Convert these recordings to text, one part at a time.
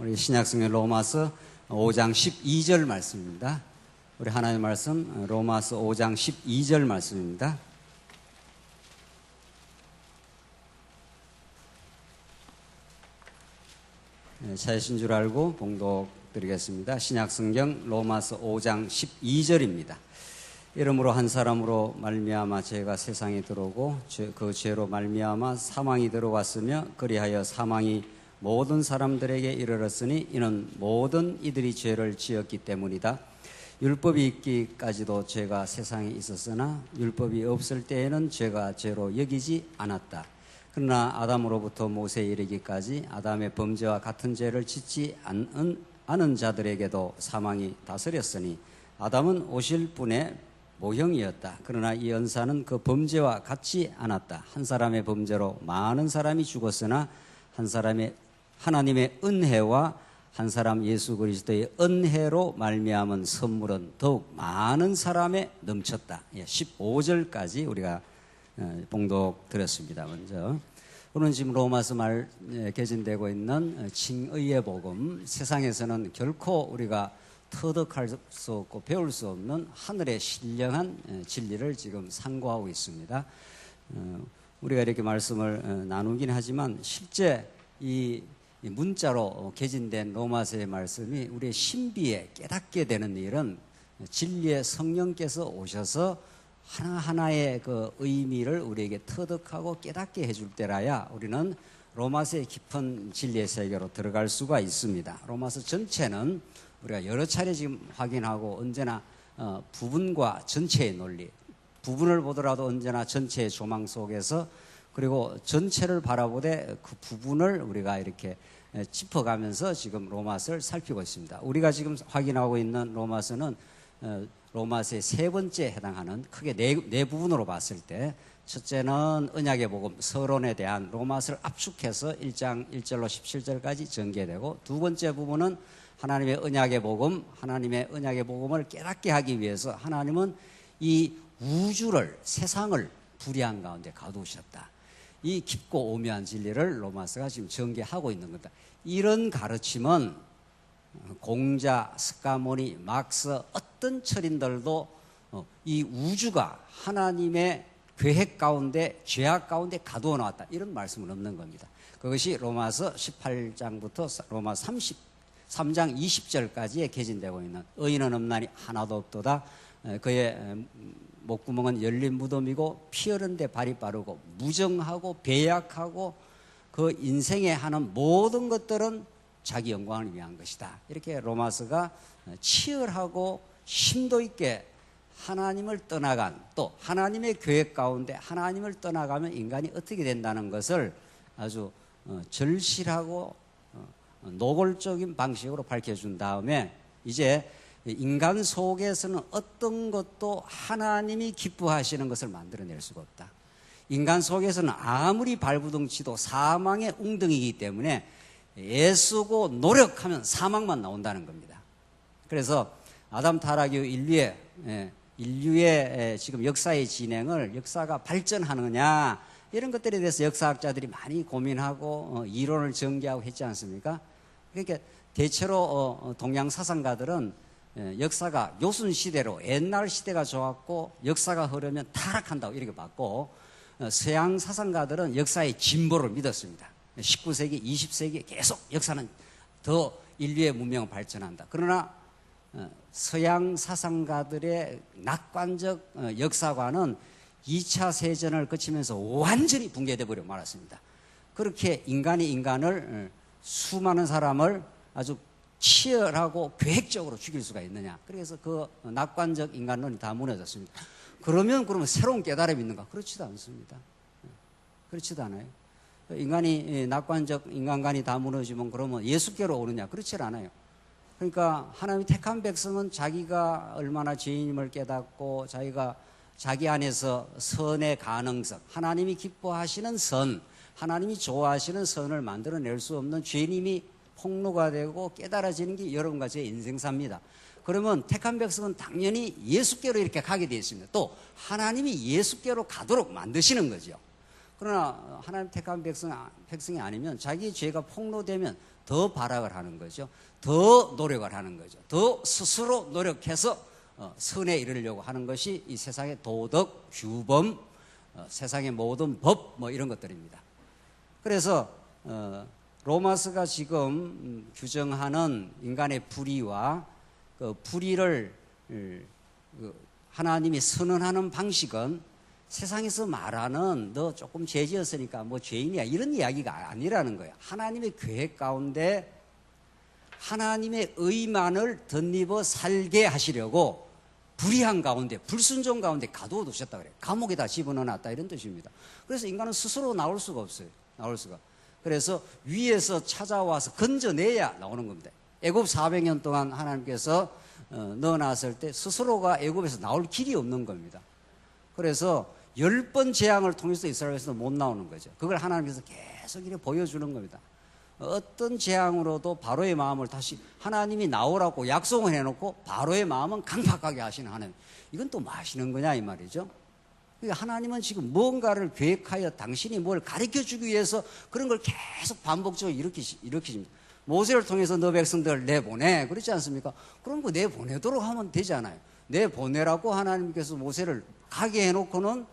우리 신약성경 로마서 5장 12절 말씀입니다. 우리 하나님의 말씀 로마서 5장 12절 말씀입니다. 찾으신 줄 알고 봉독 드리겠습니다. 신약성경 로마서 5장 12절입니다. 이러므로 한 사람으로 말미암아 죄가 세상에 들어오고 그 죄로 말미암아 사망이 들어왔으며 그리하여 사망이 모든 사람들에게 이르렀으니 이는 모든 이들이 죄를 지었기 때문이다. 율법이 있기까지도 죄가 세상에 있었으나 율법이 없을 때에는 죄가 죄로 여기지 않았다. 그러나 아담으로부터 모세에 이르기까지 아담의 범죄와 같은 죄를 짓지 않은 자들에게도 사망이 다스렸으니 아담은 오실 분의 모형이었다. 그러나 이 연사는 그 범죄와 같지 않았다. 한 사람의 범죄로 많은 사람이 죽었으나 한 사람의 하나님의 은혜와 한 사람 예수 그리스도의 은혜로 말미암은 선물은 더욱 많은 사람에 넘쳤다. 15절까지 우리가 봉독 드렸습니다. 먼저 오늘 지금 로마서 말 개진되고 있는 칭의의 복음, 세상에서는 결코 우리가 터득할 수 없고 배울 수 없는 하늘의 신령한 진리를 지금 상고하고 있습니다. 우리가 이렇게 말씀을 나누긴 하지만 실제 이 문자로 개진된 로마서의 말씀이 우리의 신비에 깨닫게 되는 일은 진리의 성령께서 오셔서 하나하나의 그 의미를 우리에게 터득하고 깨닫게 해줄 때라야 우리는 로마서의 깊은 진리의 세계로 들어갈 수가 있습니다. 로마서 전체는 우리가 여러 차례 지금 확인하고 언제나 부분과 전체의 논리, 부분을 보더라도 언제나 전체의 조망 속에서 그리고 전체를 바라보되 그 부분을 우리가 이렇게 짚어가면서 지금 로마서를 살피고 있습니다. 우리가 지금 확인하고 있는 로마서는 로마서의 세 번째에 해당하는 크게 네 부분으로 봤을 때 첫째는 언약의 복음, 서론에 대한 로마서를 압축해서 1장 1절로 17절까지 전개되고 두 번째 부분은 하나님의 언약의 복음, 하나님의 언약의 복음을 깨닫게 하기 위해서 하나님은 이 우주를, 세상을 불의한 가운데 가두셨다. 이 깊고 오묘한 진리를 로마서가 지금 전개하고 있는 겁니다. 이런 가르침은 공자, 스가모니, 막스 어떤 철인들도 이 우주가 하나님의 계획 가운데 죄악 가운데 가두어 놓았다 이런 말씀은 없는 겁니다. 그것이 로마서 18장부터 로마서 33장 20절까지에 개진되고 있는 의인은 없나니 하나도 없도다. 그의 목구멍은 열린 무덤이고 피 흐른 데 발이 빠르고 무정하고 배약하고 그 인생에 하는 모든 것들은 자기 영광을 위한 것이다. 이렇게 로마서가 치열하고 심도 있게 하나님을 떠나간 또 하나님의 계획 가운데 하나님을 떠나가면 인간이 어떻게 된다는 것을 아주 절실하고 노골적인 방식으로 밝혀준 다음에 이제 인간 속에서는 어떤 것도 하나님이 기뻐하시는 것을 만들어낼 수가 없다. 인간 속에서는 아무리 발부둥치도 사망의 웅덩이이기 때문에 애쓰고 노력하면 사망만 나온다는 겁니다. 그래서 아담 타락 이후 인류의 지금 역사의 진행을 역사가 발전하느냐 이런 것들에 대해서 역사학자들이 많이 고민하고 이론을 전개하고 했지 않습니까? 그러니까 대체로 동양 사상가들은 역사가 요순 시대로 옛날 시대가 좋았고 역사가 흐르면 타락한다고 이렇게 봤고 서양 사상가들은 역사의 진보를 믿었습니다. 19세기, 20세기 계속 역사는 더 인류의 문명은 발전한다. 그러나 서양 사상가들의 낙관적 역사관은 2차 세전을 거치면서 완전히 붕괴돼 버려 말았습니다. 그렇게 인간이 인간을 수많은 사람을 아주 치열하고 계획적으로 죽일 수가 있느냐. 그래서 그 낙관적 인간론이 다 무너졌습니다. 그러면 새로운 깨달음이 있는가? 그렇지도 않습니다. 그렇지도 않아요. 인간이 낙관적 인간관이 다 무너지면 그러면 예수께로 오느냐? 그렇지 않아요. 그러니까 하나님이 택한 백성은 자기가 얼마나 죄인임을 깨닫고 자기가 자기 안에서 선의 가능성, 하나님이 기뻐하시는 선, 하나님이 좋아하시는 선을 만들어낼 수 없는 죄인임이 폭로가 되고 깨달아지는 게 여러분과 제 인생사입니다. 그러면 택한 백성은 당연히 예수께로 이렇게 가게 되어 있습니다. 또 하나님이 예수께로 가도록 만드시는 거죠. 그러나 하나님 택한 백성이 아니면 자기 죄가 폭로되면 더 발악을 하는 거죠. 더 노력을 하는 거죠. 더 스스로 노력해서 선에 이르려고 하는 것이 이 세상의 도덕, 규범, 세상의 모든 법 뭐 이런 것들입니다. 그래서 로마서가 지금 규정하는 인간의 불의와 그 불의를 하나님이 선언하는 방식은 세상에서 말하는 너 조금 죄 지었으니까 뭐 죄인이야 이런 이야기가 아니라는 거예요. 하나님의 계획 가운데 하나님의 의만을 덧입어 살게 하시려고 불의한 가운데 불순종 가운데 가두어 두셨다 그래요. 감옥에다 집어넣어놨다 이런 뜻입니다. 그래서 인간은 스스로 나올 수가 없어요. 나올 수가. 그래서 위에서 찾아와서 건져내야 나오는 겁니다. 애굽 400년 동안 하나님께서 넣어놨을 때 스스로가 애굽에서 나올 길이 없는 겁니다. 그래서 10번 재앙을 통해서 이스라엘에서 못 나오는 거죠. 그걸 하나님께서 계속 이렇게 보여주는 겁니다. 어떤 재앙으로도 바로의 마음을 다시 하나님이 나오라고 약속을 해놓고 바로의 마음은 강팍하게 하시는 하나님. 이건 또 뭐 하시는 거냐 이 말이죠. 그러니까 하나님은 지금 뭔가를 계획하여 당신이 뭘 가르쳐주기 위해서 그런 걸 계속 반복적으로 일으키십니다. 모세를 통해서 너 백성들을 내보내 그렇지 않습니까? 그럼 그 내보내도록 하면 되잖아요. 내보내라고 하나님께서 모세를 가게 해놓고는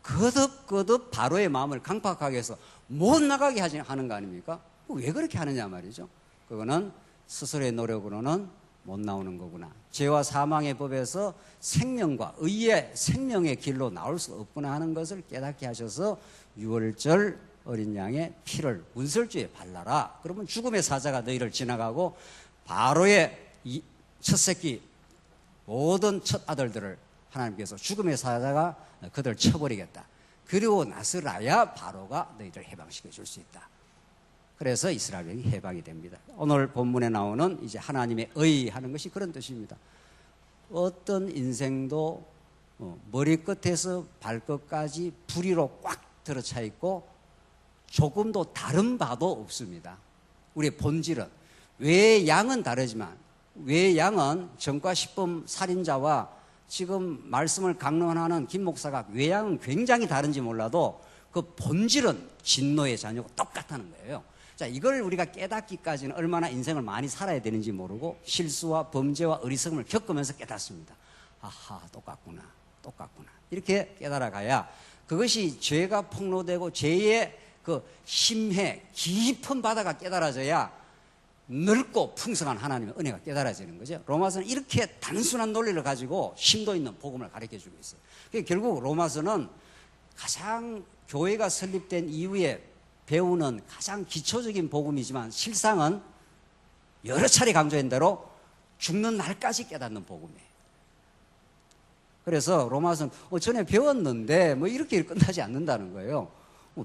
거듭거듭 바로의 마음을 강팍하게 해서 못 나가게 하는 거 아닙니까? 왜 그렇게 하느냐 말이죠. 그거는 스스로의 노력으로는 못 나오는 거구나. 죄와 사망의 법에서 생명과 의의 생명의 길로 나올 수 없구나 하는 것을 깨닫게 하셔서 6월절 어린 양의 피를 문설주에 발라라. 그러면 죽음의 사자가 너희를 지나가고 바로의 첫 새끼 모든 첫 아들들을 하나님께서 죽음의 사자가 그들 쳐버리겠다. 그리고 나서라야 바로가 너희를 해방시켜 줄 수 있다. 그래서 이스라엘이 해방이 됩니다. 오늘 본문에 나오는 이제 하나님의 의하는 것이 그런 뜻입니다. 어떤 인생도 머리끝에서 발끝까지 불의로 꽉 들어차 있고 조금도 다른 바도 없습니다. 우리의 본질은 외의 양은 다르지만 외의 양은 전과 10범 살인자와 지금 말씀을 강론하는 김 목사가 외양은 굉장히 다른지 몰라도 그 본질은 진노의 자녀고 똑같다는 거예요. 자, 이걸 우리가 깨닫기까지는 얼마나 인생을 많이 살아야 되는지 모르고 실수와 범죄와 어리석음을 겪으면서 깨닫습니다. 아하, 똑같구나. 이렇게 깨달아가야 그것이 죄가 폭로되고 죄의 그 심해, 깊은 바다가 깨달아져야 넓고 풍성한 하나님의 은혜가 깨달아지는 거죠. 로마서는 이렇게 단순한 논리를 가지고 심도 있는 복음을 가르쳐주고 있어요. 그러니까 결국 로마서는 가장 교회가 설립된 이후에 배우는 가장 기초적인 복음이지만 실상은 여러 차례 강조한 대로 죽는 날까지 깨닫는 복음이에요. 그래서 로마서는 전에 배웠는데 뭐 이렇게 끝나지 않는다는 거예요.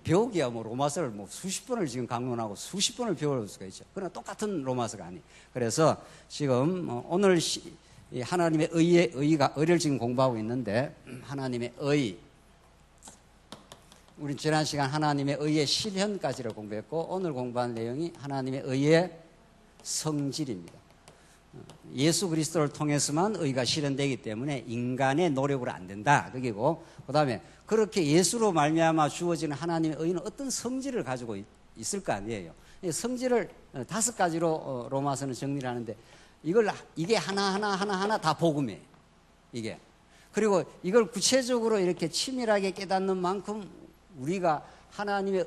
배우기야 뭐 로마서를 뭐 수십 번을 지금 강론하고 수십 번을 배울 수가 있죠. 그러나 똑같은 로마서가 아니. 그래서 지금 오늘 하나님의 의를 지금 공부하고 있는데 하나님의 의. 우리 지난 시간 하나님의 의의 실현까지를 공부했고 오늘 공부한 내용이 하나님의 의의 성질입니다. 예수 그리스도를 통해서만 의가 실현되기 때문에 인간의 노력으로 안 된다. 그게고 그다음에 그렇게 예수로 말미암아 주어지는 하나님의 의는 어떤 성질을 가지고 있을 거 아니에요. 성질을 5가지로 로마서는 정리를 하는데 이게 하나하나 다 복음이에요. 이게. 그리고 이걸 구체적으로 이렇게 치밀하게 깨닫는 만큼 우리가 하나님이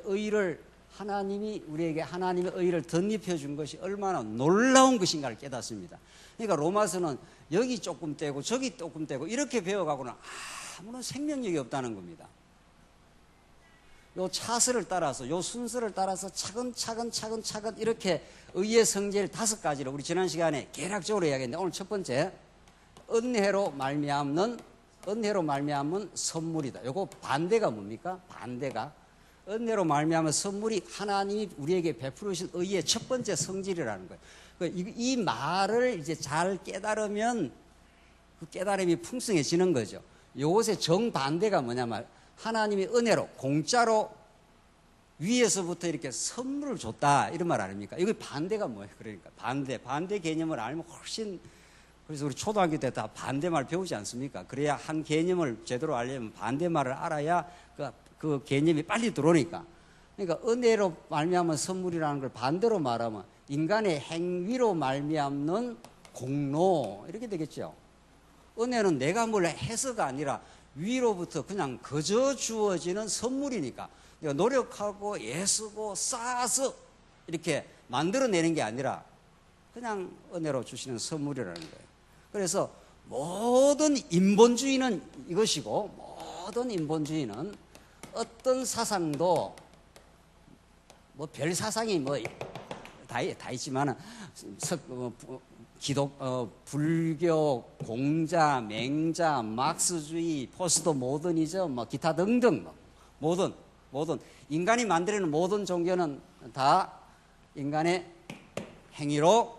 우리에게 하나님의 의를 덧입혀 준 것이 얼마나 놀라운 것인가를 깨닫습니다. 그러니까 로마서는 여기 조금 떼고 저기 조금 떼고 이렇게 배워가고는 아무런 생명력이 없다는 겁니다. 요 차슬을 따라서 요 순서를 따라서 차근차근 이렇게 의의 성질 5가지를 우리 지난 시간에 개략적으로 이야기했는데 오늘 첫 번째 은혜로 말미암는 선물이다. 요거 반대가 뭡니까? 반대가 은혜로 말미암은 선물이 하나님이 우리에게 베풀으신 의의 첫 번째 성질이라는 거예요. 이 말을 이제 잘 깨달으면 그 깨달음이 풍성해지는 거죠. 요것의 정반대가 뭐냐면 하나님이 은혜로 공짜로 위에서부터 이렇게 선물을 줬다 이런 말 아닙니까? 이거 반대가 뭐예요? 그러니까 반대 개념을 알면 훨씬. 그래서 우리 초등학교 때 다 반대말 배우지 않습니까? 그래야 한 개념을 제대로 알려면 반대말을 알아야 그 그 개념이 빨리 들어오니까. 그러니까 은혜로 말미암은 선물이라는 걸 반대로 말하면 인간의 행위로 말미암는 공로 이렇게 되겠죠. 은혜는 내가 뭘 해서가 아니라 위로부터 그냥 거저 주어지는 선물이니까 내가 노력하고 애쓰고 쌓아서 이렇게 만들어내는 게 아니라 그냥 은혜로 주시는 선물이라는 거예요. 그래서 모든 인본주의는 이것이고, 모든 인본주의는 어떤 사상도 뭐 별 사상이 뭐 다 있지만은 불교, 공자, 맹자, 막스주의, 포스트 모더니즘, 뭐 기타 등등 모든 인간이 만들어낸 모든 종교는 다 인간의 행위로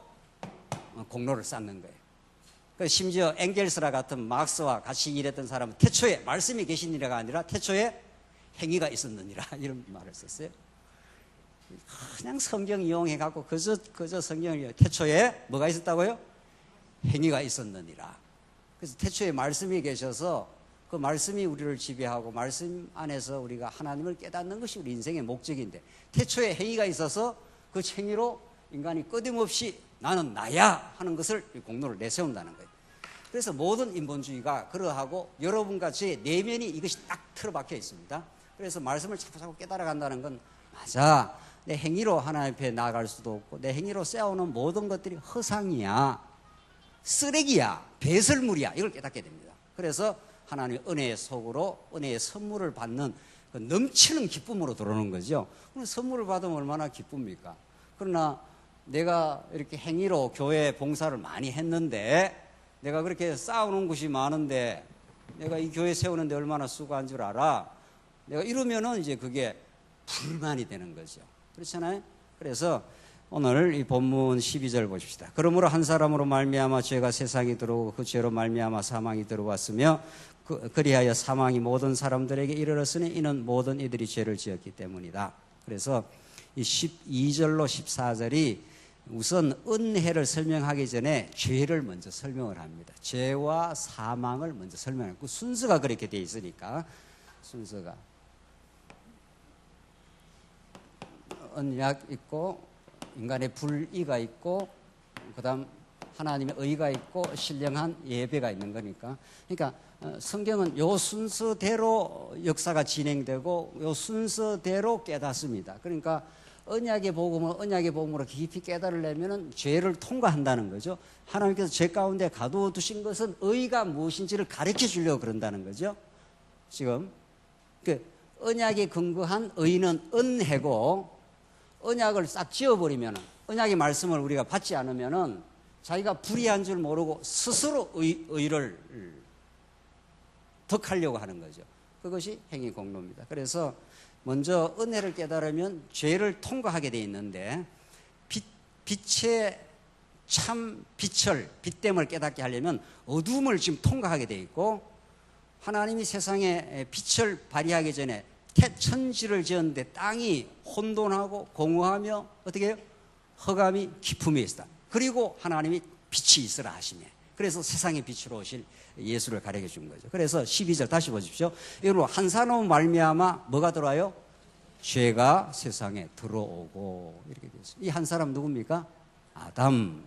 공로를 쌓는 거예요. 심지어 엥겔스라 같은 막스와 같이 일했던 사람은 태초에 말씀이 계시니라가 아니라 태초에 행위가 있었느니라 이런 말을 썼어요. 그냥 성경 이용해갖고 그저 성경을 태초에 뭐가 있었다고요? 행위가 있었느니라. 그래서 태초에 말씀이 계셔서 그 말씀이 우리를 지배하고 말씀 안에서 우리가 하나님을 깨닫는 것이 우리 인생의 목적인데 태초에 행위가 있어서 그 행위로 인간이 끊임없이 나는 나야 하는 것을 공로를 내세운다는 거예요. 그래서 모든 인본주의가 그러하고 여러분과 제 내면이 이것이 딱 틀어박혀 있습니다. 그래서 말씀을 자꾸 깨달아 간다는 건 맞아. 내 행위로 하나님 앞에 나아갈 수도 없고 내 행위로 쌓아오는 모든 것들이 허상이야. 쓰레기야. 배설물이야. 이걸 깨닫게 됩니다. 그래서 하나님의 은혜의 속으로 은혜의 선물을 받는 그 넘치는 기쁨으로 들어오는 거죠. 그럼 선물을 받으면 얼마나 기쁩니까? 그러나 내가 이렇게 행위로 교회 봉사를 많이 했는데 내가 그렇게 쌓아오는 것이 많은데 내가 이 교회 세우는데 얼마나 수고한 줄 알아? 내가 이러면은 이제 그게 불만이 되는 거죠. 그렇잖아요? 그래서 오늘 이 본문 12절 보십시다. 그러므로 한 사람으로 말미암아 죄가 세상에 들어오고 그 죄로 말미암아 사망이 들어왔으며 그리하여 사망이 모든 사람들에게 이르렀으니 이는 모든 이들이 죄를 지었기 때문이다. 그래서 이 12절로 14절이 우선 은혜를 설명하기 전에 죄를 먼저 설명을 합니다. 죄와 사망을 먼저 설명하고 순서가 그렇게 돼 있으니까 순서가 언약 있고 인간의 불의가 있고 그다음 하나님의 의가 있고 신령한 예배가 있는 거니까 그러니까 성경은 요 순서대로 역사가 진행되고 요 순서대로 깨닫습니다. 그러니까 언약의 복음을 언약의 복음으로 깊이 깨달으려면 죄를 통과한다는 거죠. 하나님께서 죄 가운데 가두어두신 것은 의가 무엇인지를 가르쳐 주려고 그런다는 거죠. 지금 그 언약에 근거한 의는 은혜고 언약을 싹 지워버리면 언약의 말씀을 우리가 받지 않으면은 자기가 불의한 줄 모르고 스스로 의를 덕하려고 하는 거죠. 그것이 행위 공로입니다. 그래서 먼저 은혜를 깨달으면 죄를 통과하게 돼 있는데 빛의 참 빛됨을 깨닫게 하려면 어둠을 지금 통과하게 돼 있고 하나님이 세상에 빛을 발휘하기 전에 천지를 지었는데 땅이 혼돈하고 공허하며 어떻게 해요? 흑암이 깊음에 있다. 그리고 하나님이 빛이 있으라 하시며 그래서 세상의 빛으로 오실 예수를 가르쳐 준 거죠. 그래서 12절 다시 보십시오. 여러분 한 사람 말미암아 뭐가 들어와요? 죄가 세상에 들어오고 이렇게 되어 있습니다. 이 한 사람 누굽니까? 아담.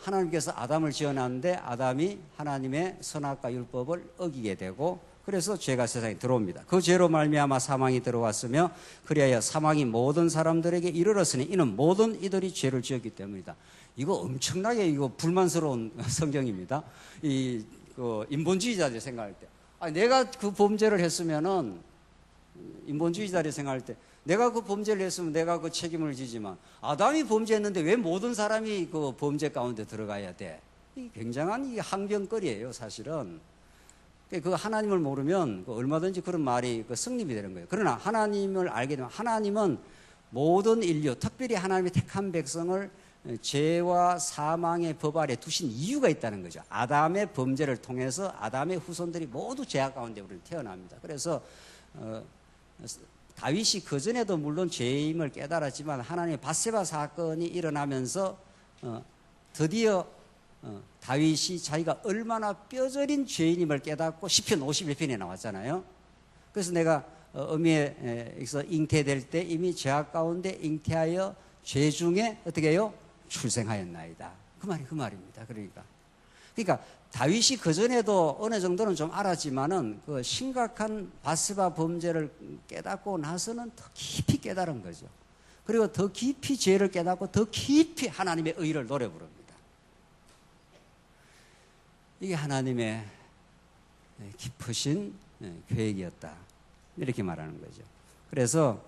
하나님께서 아담을 지어놨는데 아담이 하나님의 선악과 율법을 어기게 되고 그래서 죄가 세상에 들어옵니다. 그 죄로 말미암아 사망이 들어왔으며 그리하여 사망이 모든 사람들에게 이르렀으니 이는 모든 이들이 죄를 지었기 때문이다. 이거 엄청나게 이거 불만스러운 성경입니다. 인본주의자들 생각할 때, 내가 그 범죄를 했으면은 인본주의자들이 생각할 때 내가 그 범죄를 했으면 내가 그 책임을 지지만 아담이 범죄했는데 왜 모든 사람이 그 범죄 가운데 들어가야 돼? 이 굉장한 이 항변거리예요, 사실은. 그 하나님을 모르면 얼마든지 그런 말이 성립이 되는 거예요. 그러나 하나님을 알게 되면 하나님은 모든 인류, 특별히 하나님의 택한 백성을 죄와 사망의 법 아래 두신 이유가 있다는 거죠. 아담의 범죄를 통해서 아담의 후손들이 모두 죄악 가운데 우리는 태어납니다. 그래서 다윗이 그전에도 물론 죄임을 깨달았지만 하나님의 밧세바 사건이 일어나면서 드디어 다윗이 자기가 얼마나 뼈저린 죄인임을 깨닫고 시편 51편에 나왔잖아요. 그래서 내가 어미에서 잉태될 때 이미 죄악 가운데 잉태하여 죄 중에 어떻게 해요? 출생하였나이다. 그 말입니다. 그러니까 다윗이 그전에도 어느 정도는 좀 알았지만은 그 심각한 밧세바 범죄를 깨닫고 나서는 더 깊이 깨달은 거죠. 그리고 더 깊이 죄를 깨닫고 더 깊이 하나님의 의를 노래 부릅니다. 이게 하나님의 깊으신 계획이었다. 이렇게 말하는 거죠. 그래서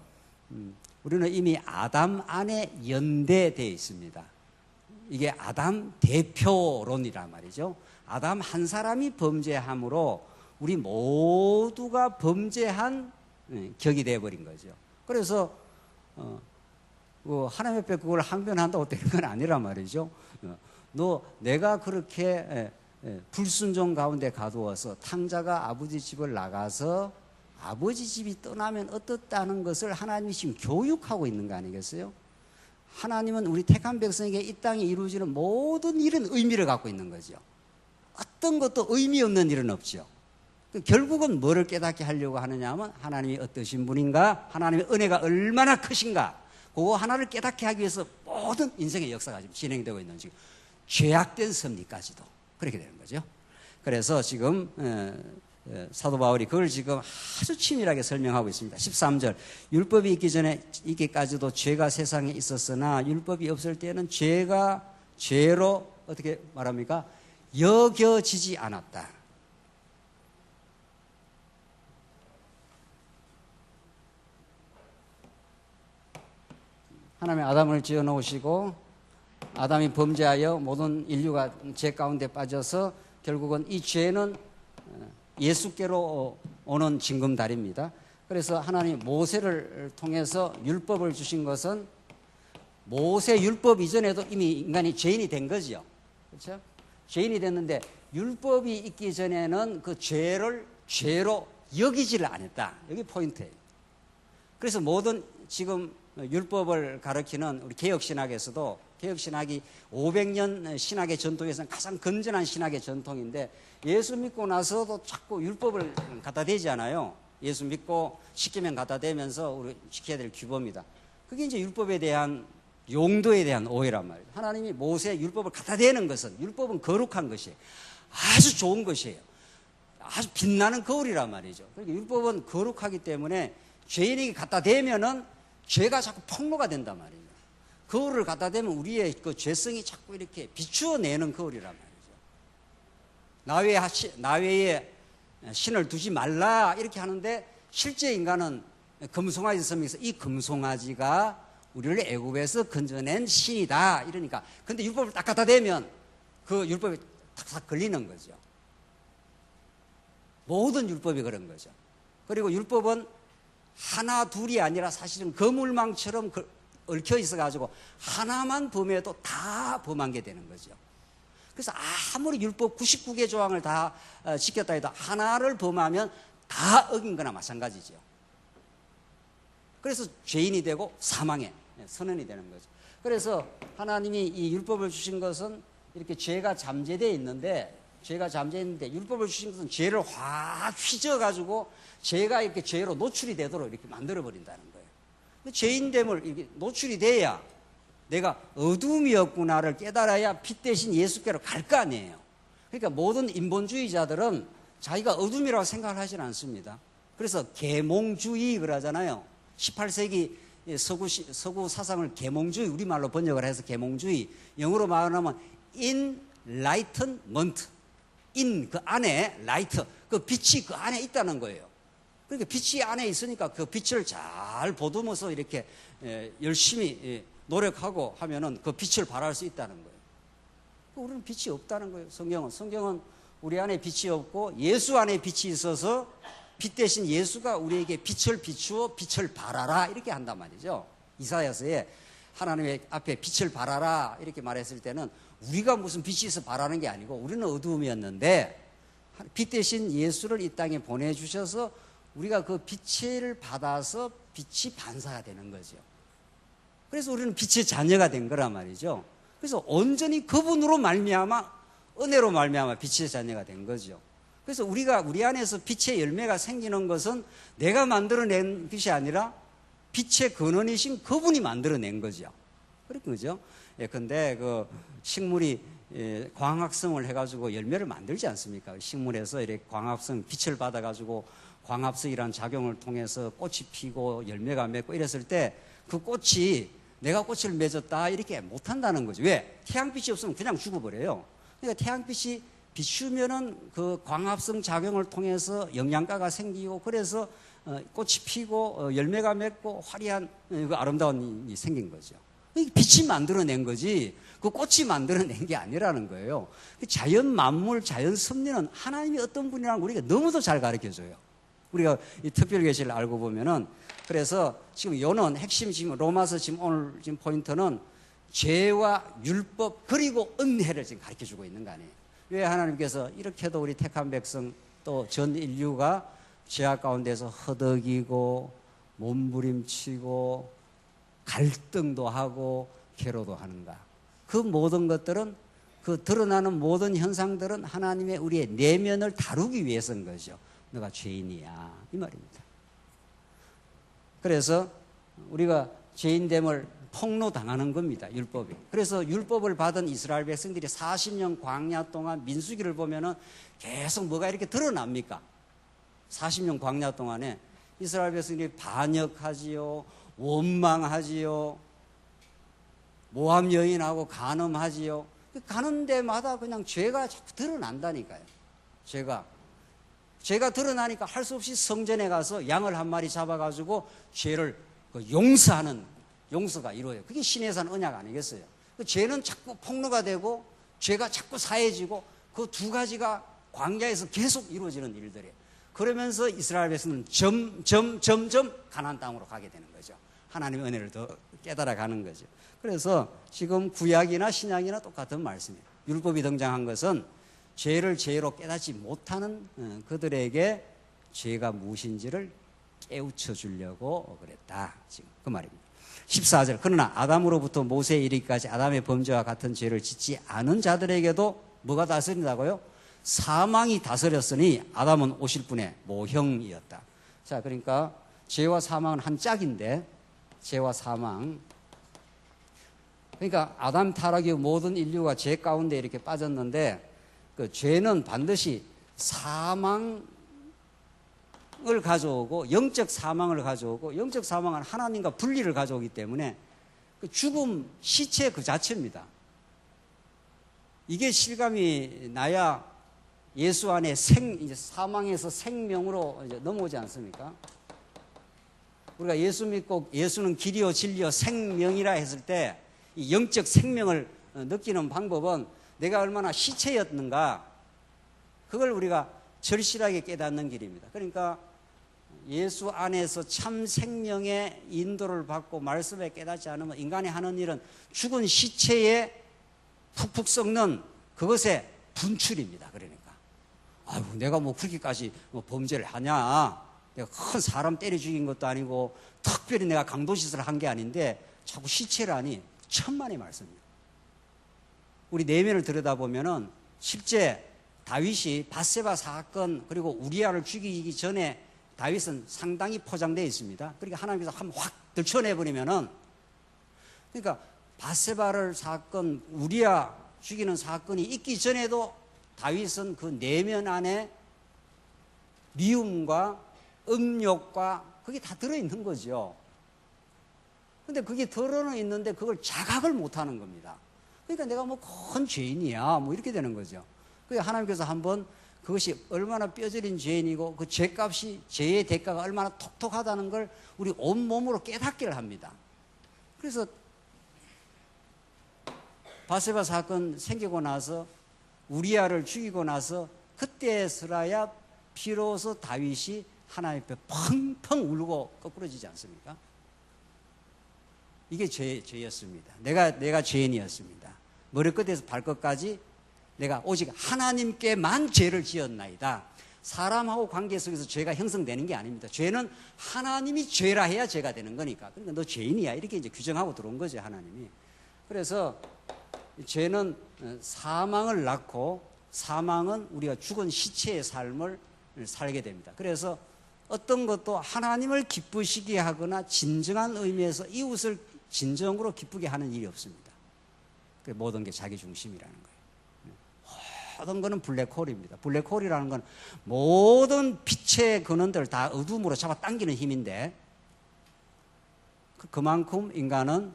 우리는 이미 아담 안에 연대되어 있습니다. 이게 아담 대표론이란 말이죠. 아담 한 사람이 범죄함으로 우리 모두가 범죄한 격이 되어버린 거죠. 그래서 하나님 앞에 그걸 항변한다고 되는 건 아니란 말이죠. 내가 그렇게 불순종 가운데 가두어서 탕자가 아버지 집을 나가서 아버지 집이 떠나면 어떻다는 것을 하나님이 지금 교육하고 있는 거 아니겠어요? 하나님은 우리 택한 백성에게 이 땅에 이루어지는 모든 일은 의미를 갖고 있는 거죠. 어떤 것도 의미 없는 일은 없죠. 결국은 뭐를 깨닫게 하려고 하느냐 하면 하나님이 어떠신 분인가, 하나님의 은혜가 얼마나 크신가, 그거 하나를 깨닫게 하기 위해서 모든 인생의 역사가 지금 진행되고 있는 지금 죄악된 섭리까지도 그렇게 되는 거죠. 그래서 지금 사도 바울이 그걸 지금 아주 치밀하게 설명하고 있습니다. 13절, 율법이 있기 전에 있기까지도 죄가 세상에 있었으나 율법이 없을 때는 죄가 죄로 어떻게 말합니까? 여겨지지 않았다. 하나님이 아담을 지어 놓으시고 아담이 범죄하여 모든 인류가 죄 가운데 빠져서 결국은 이 죄는 예수께로 오는 징검다리입니다. 그래서 하나님 모세를 통해서 율법을 주신 것은 모세 율법 이전에도 이미 인간이 죄인이 된 거죠. 그렇죠? 죄인이 됐는데 율법이 있기 전에는 그 죄를 죄로 여기지를 않았다. 여기 포인트예요. 그래서 모든 지금 율법을 가리키는 우리 개혁신학에서도 개혁신학이 500년 신학의 전통에서는 가장 건전한 신학의 전통인데 예수 믿고 나서도 자꾸 율법을 갖다 대잖아요. 예수 믿고 시키면 갖다 대면서 우리 지켜야 될 규범이다. 그게 이제 율법에 대한 용도에 대한 오해란 말이에요. 하나님이 모세 율법을 갖다 대는 것은 율법은 거룩한 것이에요. 아주 좋은 것이에요. 아주 빛나는 거울이란 말이죠. 그러니까 율법은 거룩하기 때문에 죄인에게 갖다 대면은 죄가 자꾸 폭로가 된단 말이에요. 거울을 갖다 대면 우리의 그 죄성이 자꾸 이렇게 비추어내는 거울이란 말이죠. 나외에 신을 두지 말라 이렇게 하는데 실제 인간은 금송아지 섬에서 이 금송아지가 우리를 애굽에서 건져낸 신이다 이러니까 근데 율법을 딱 갖다 대면 그 율법이 탁탁 걸리는 거죠. 모든 율법이 그런 거죠. 그리고 율법은 하나 둘이 아니라 사실은 거물망처럼 얽혀 있어가지고 하나만 범해도 다 범한 게 되는 거죠. 그래서 아무리 율법 99개 조항을 다 지켰다 해도 하나를 범하면 다 어긴 거나 마찬가지죠. 그래서 죄인이 되고 사망에 선언이 되는 거죠. 그래서 하나님이 이 율법을 주신 것은 이렇게 죄가 잠재되어 있는데 율법을 주신 것은 죄를 확 휘저어가지고 죄가 이렇게 죄로 노출이 되도록 이렇게 만들어버린다는 거예요. 죄인됨을 이렇게 노출이 돼야 내가 어둠이었구나를 깨달아야 빛 대신 예수께로 갈 거 아니에요. 그러니까 모든 인본주의자들은 자기가 어둠이라고 생각을 하지는 않습니다. 그래서 계몽주의 그러잖아요. 18세기 서구 사상을 계몽주의, 우리말로 번역을 해서 계몽주의, 영어로 말하면 enlightenment, 그 안에 light, 그 빛이 그 안에 있다는 거예요. 그러니까 빛이 안에 있으니까 그 빛을 잘 보듬어서 이렇게 열심히 노력하고 하면은 그 빛을 발할 수 있다는 거예요. 우리는 빛이 없다는 거예요. 성경은 우리 안에 빛이 없고 예수 안에 빛이 있어서 빛 대신 예수가 우리에게 빛을 비추어 빛을 발하라 이렇게 한단 말이죠. 이사야서에 하나님의 앞에 빛을 발하라 이렇게 말했을 때는 우리가 무슨 빛이 있어 발하는 게 아니고 우리는 어두움이었는데 빛 대신 예수를 이 땅에 보내주셔서 우리가 그 빛을 받아서 빛이 반사가 되는 거죠. 그래서 우리는 빛의 자녀가 된 거란 말이죠. 그래서 온전히 그분으로 말미암아 은혜로 말미암아 빛의 자녀가 된 거죠. 그래서 우리 안에서 빛의 열매가 생기는 것은 내가 만들어낸 빛이 아니라 빛의 근원이신 그분이 만들어낸 거죠. 그렇게 그죠? 예, 근데 그 식물이 광합성을 해가지고 열매를 만들지 않습니까? 식물에서 이렇게 광합성, 빛을 받아가지고 광합성이라는 작용을 통해서 꽃이 피고 열매가 맺고 이랬을 때 그 꽃이 내가 꽃을 맺었다 이렇게 못한다는 거죠. 왜? 태양빛이 없으면 그냥 죽어버려요. 그러니까 태양빛이 비추면은 그 광합성 작용을 통해서 영양가가 생기고 그래서 꽃이 피고 열매가 맺고 화려한 그 아름다운 일이 생긴 거죠. 빛이 만들어낸 거지 그 꽃이 만들어낸 게 아니라는 거예요. 자연 만물, 자연 섭리는 하나님이 어떤 분이라는 우리가 너무도 잘 가르쳐줘요. 우리가 이 특별계시를 알고 보면은 그래서 지금 요는 핵심 지금 로마서 지금 오늘 지금 포인트는 죄와 율법 그리고 은혜를 지금 가르쳐주고 있는 거 아니에요. 왜 하나님께서 이렇게도 우리 택한 백성 또 전 인류가 죄악 가운데서 허덕이고 몸부림치고 갈등도 하고 괴로도 하는가? 그 모든 것들은 그 드러나는 모든 현상들은 하나님의 우리의 내면을 다루기 위해서인 거죠. 너가 죄인이야 이 말입니다. 그래서 우리가 죄인됨을 폭로당하는 겁니다. 율법이. 그래서 율법을 받은 이스라엘 백성들이 40년 광야 동안 민수기를 보면은 계속 뭐가 이렇게 드러납니까? 40년 광야 동안에 이스라엘 백성들이 반역하지요, 원망하지요, 모함 여인하고 간음하지요. 가는 데마다 그냥 죄가 자꾸 드러난다니까요. 죄가 드러나니까 할 수 없이 성전에 가서 양을 한 마리 잡아가지고 죄를 용서하는 용서가 이루어져요. 그게 신의 산 언약 아니겠어요? 그 죄는 자꾸 폭로가 되고 죄가 자꾸 사해지고 그 두 가지가 광야에서 계속 이루어지는 일들이에요. 그러면서 이스라엘 백성은 점점 가나안 땅으로 가게 되는 거죠. 하나님의 은혜를 더 깨달아가는 거죠. 그래서 지금 구약이나 신약이나 똑같은 말씀이에요. 율법이 등장한 것은 죄를 죄로 깨닫지 못하는 그들에게 죄가 무엇인지를 깨우쳐 주려고 그랬다. 지금 그 말입니다. 14절 그러나 아담으로부터 모세에 이르기까지 아담의 범죄와 같은 죄를 짓지 않은 자들에게도 뭐가 다스린다고요? 사망이 다스렸으니 아담은 오실 분의 모형이었다. 자, 그러니까 죄와 사망은 한 짝인데 죄와 사망 그러니까 아담 타락이 모든 인류가 죄 가운데 이렇게 빠졌는데 그 죄는 반드시 사망을 가져오고 영적 사망을 가져오고 영적 사망은 하나님과 분리를 가져오기 때문에 그 죽음 시체 그 자체입니다. 이게 실감이 나야 예수 안에 이제 사망에서 생명으로 이제 넘어오지 않습니까? 우리가 예수 믿고 예수는 길이요 진리요 생명이라 했을 때 이 영적 생명을 느끼는 방법은 내가 얼마나 시체였는가 그걸 우리가 절실하게 깨닫는 길입니다. 그러니까 예수 안에서 참 생명의 인도를 받고 말씀에 깨닫지 않으면 인간이 하는 일은 죽은 시체에 푹푹 썩는 그것의 분출입니다. 그러니까 아유 내가 뭐 그렇게까지 뭐 범죄를 하냐 내가 큰 사람 때려 죽인 것도 아니고 특별히 내가 강도짓을 한 게 아닌데 자꾸 시체라니 천만의 말씀입니다. 우리 내면을 들여다보면은 실제 다윗이 밧세바 사건 그리고 우리아를 죽이기 전에 다윗은 상당히 포장되어 있습니다. 그러니까 하나님께서 한번 확 들춰내버리면은 그러니까 밧세바를 사건 우리아 죽이는 사건이 있기 전에도 다윗은 그 내면 안에 미움과 음욕과 그게 다 들어있는 거죠. 근데 그게 들어는 있는데 그걸 자각을 못하는 겁니다. 그러니까 내가 뭐 큰 죄인이야 뭐 이렇게 되는 거죠. 그래서 하나님께서 한번 그것이 얼마나 뼈저린 죄인이고 그 죄값이 죄의 대가가 얼마나 톡톡하다는 걸 우리 온몸으로 깨닫기를 합니다. 그래서 밧세바 사건 생기고 나서 우리아를 죽이고 나서 그때서야 비로소 다윗이 하나님 앞에 펑펑 울고 거꾸러지지 않습니까? 이게 죄였습니다. 내가 죄인이었습니다. 머리끝에서 발끝까지 내가 오직 하나님께만 죄를 지었나이다. 사람하고 관계 속에서 죄가 형성되는 게 아닙니다. 죄는 하나님이 죄라 해야 죄가 되는 거니까. 그러니까 너 죄인이야 이렇게 이제 규정하고 들어온 거죠 하나님이. 그래서 죄는 사망을 낳고 사망은 우리가 죽은 시체의 삶을 살게 됩니다. 그래서 어떤 것도 하나님을 기쁘시게 하거나 진정한 의미에서 이웃을 진정으로 기쁘게 하는 일이 없습니다. 그 모든 게 자기 중심이라는 거예요. 모든 것은 블랙홀입니다. 블랙홀이라는 건 모든 빛의 근원들을 다 어둠으로 잡아당기는 힘인데 그만큼 인간은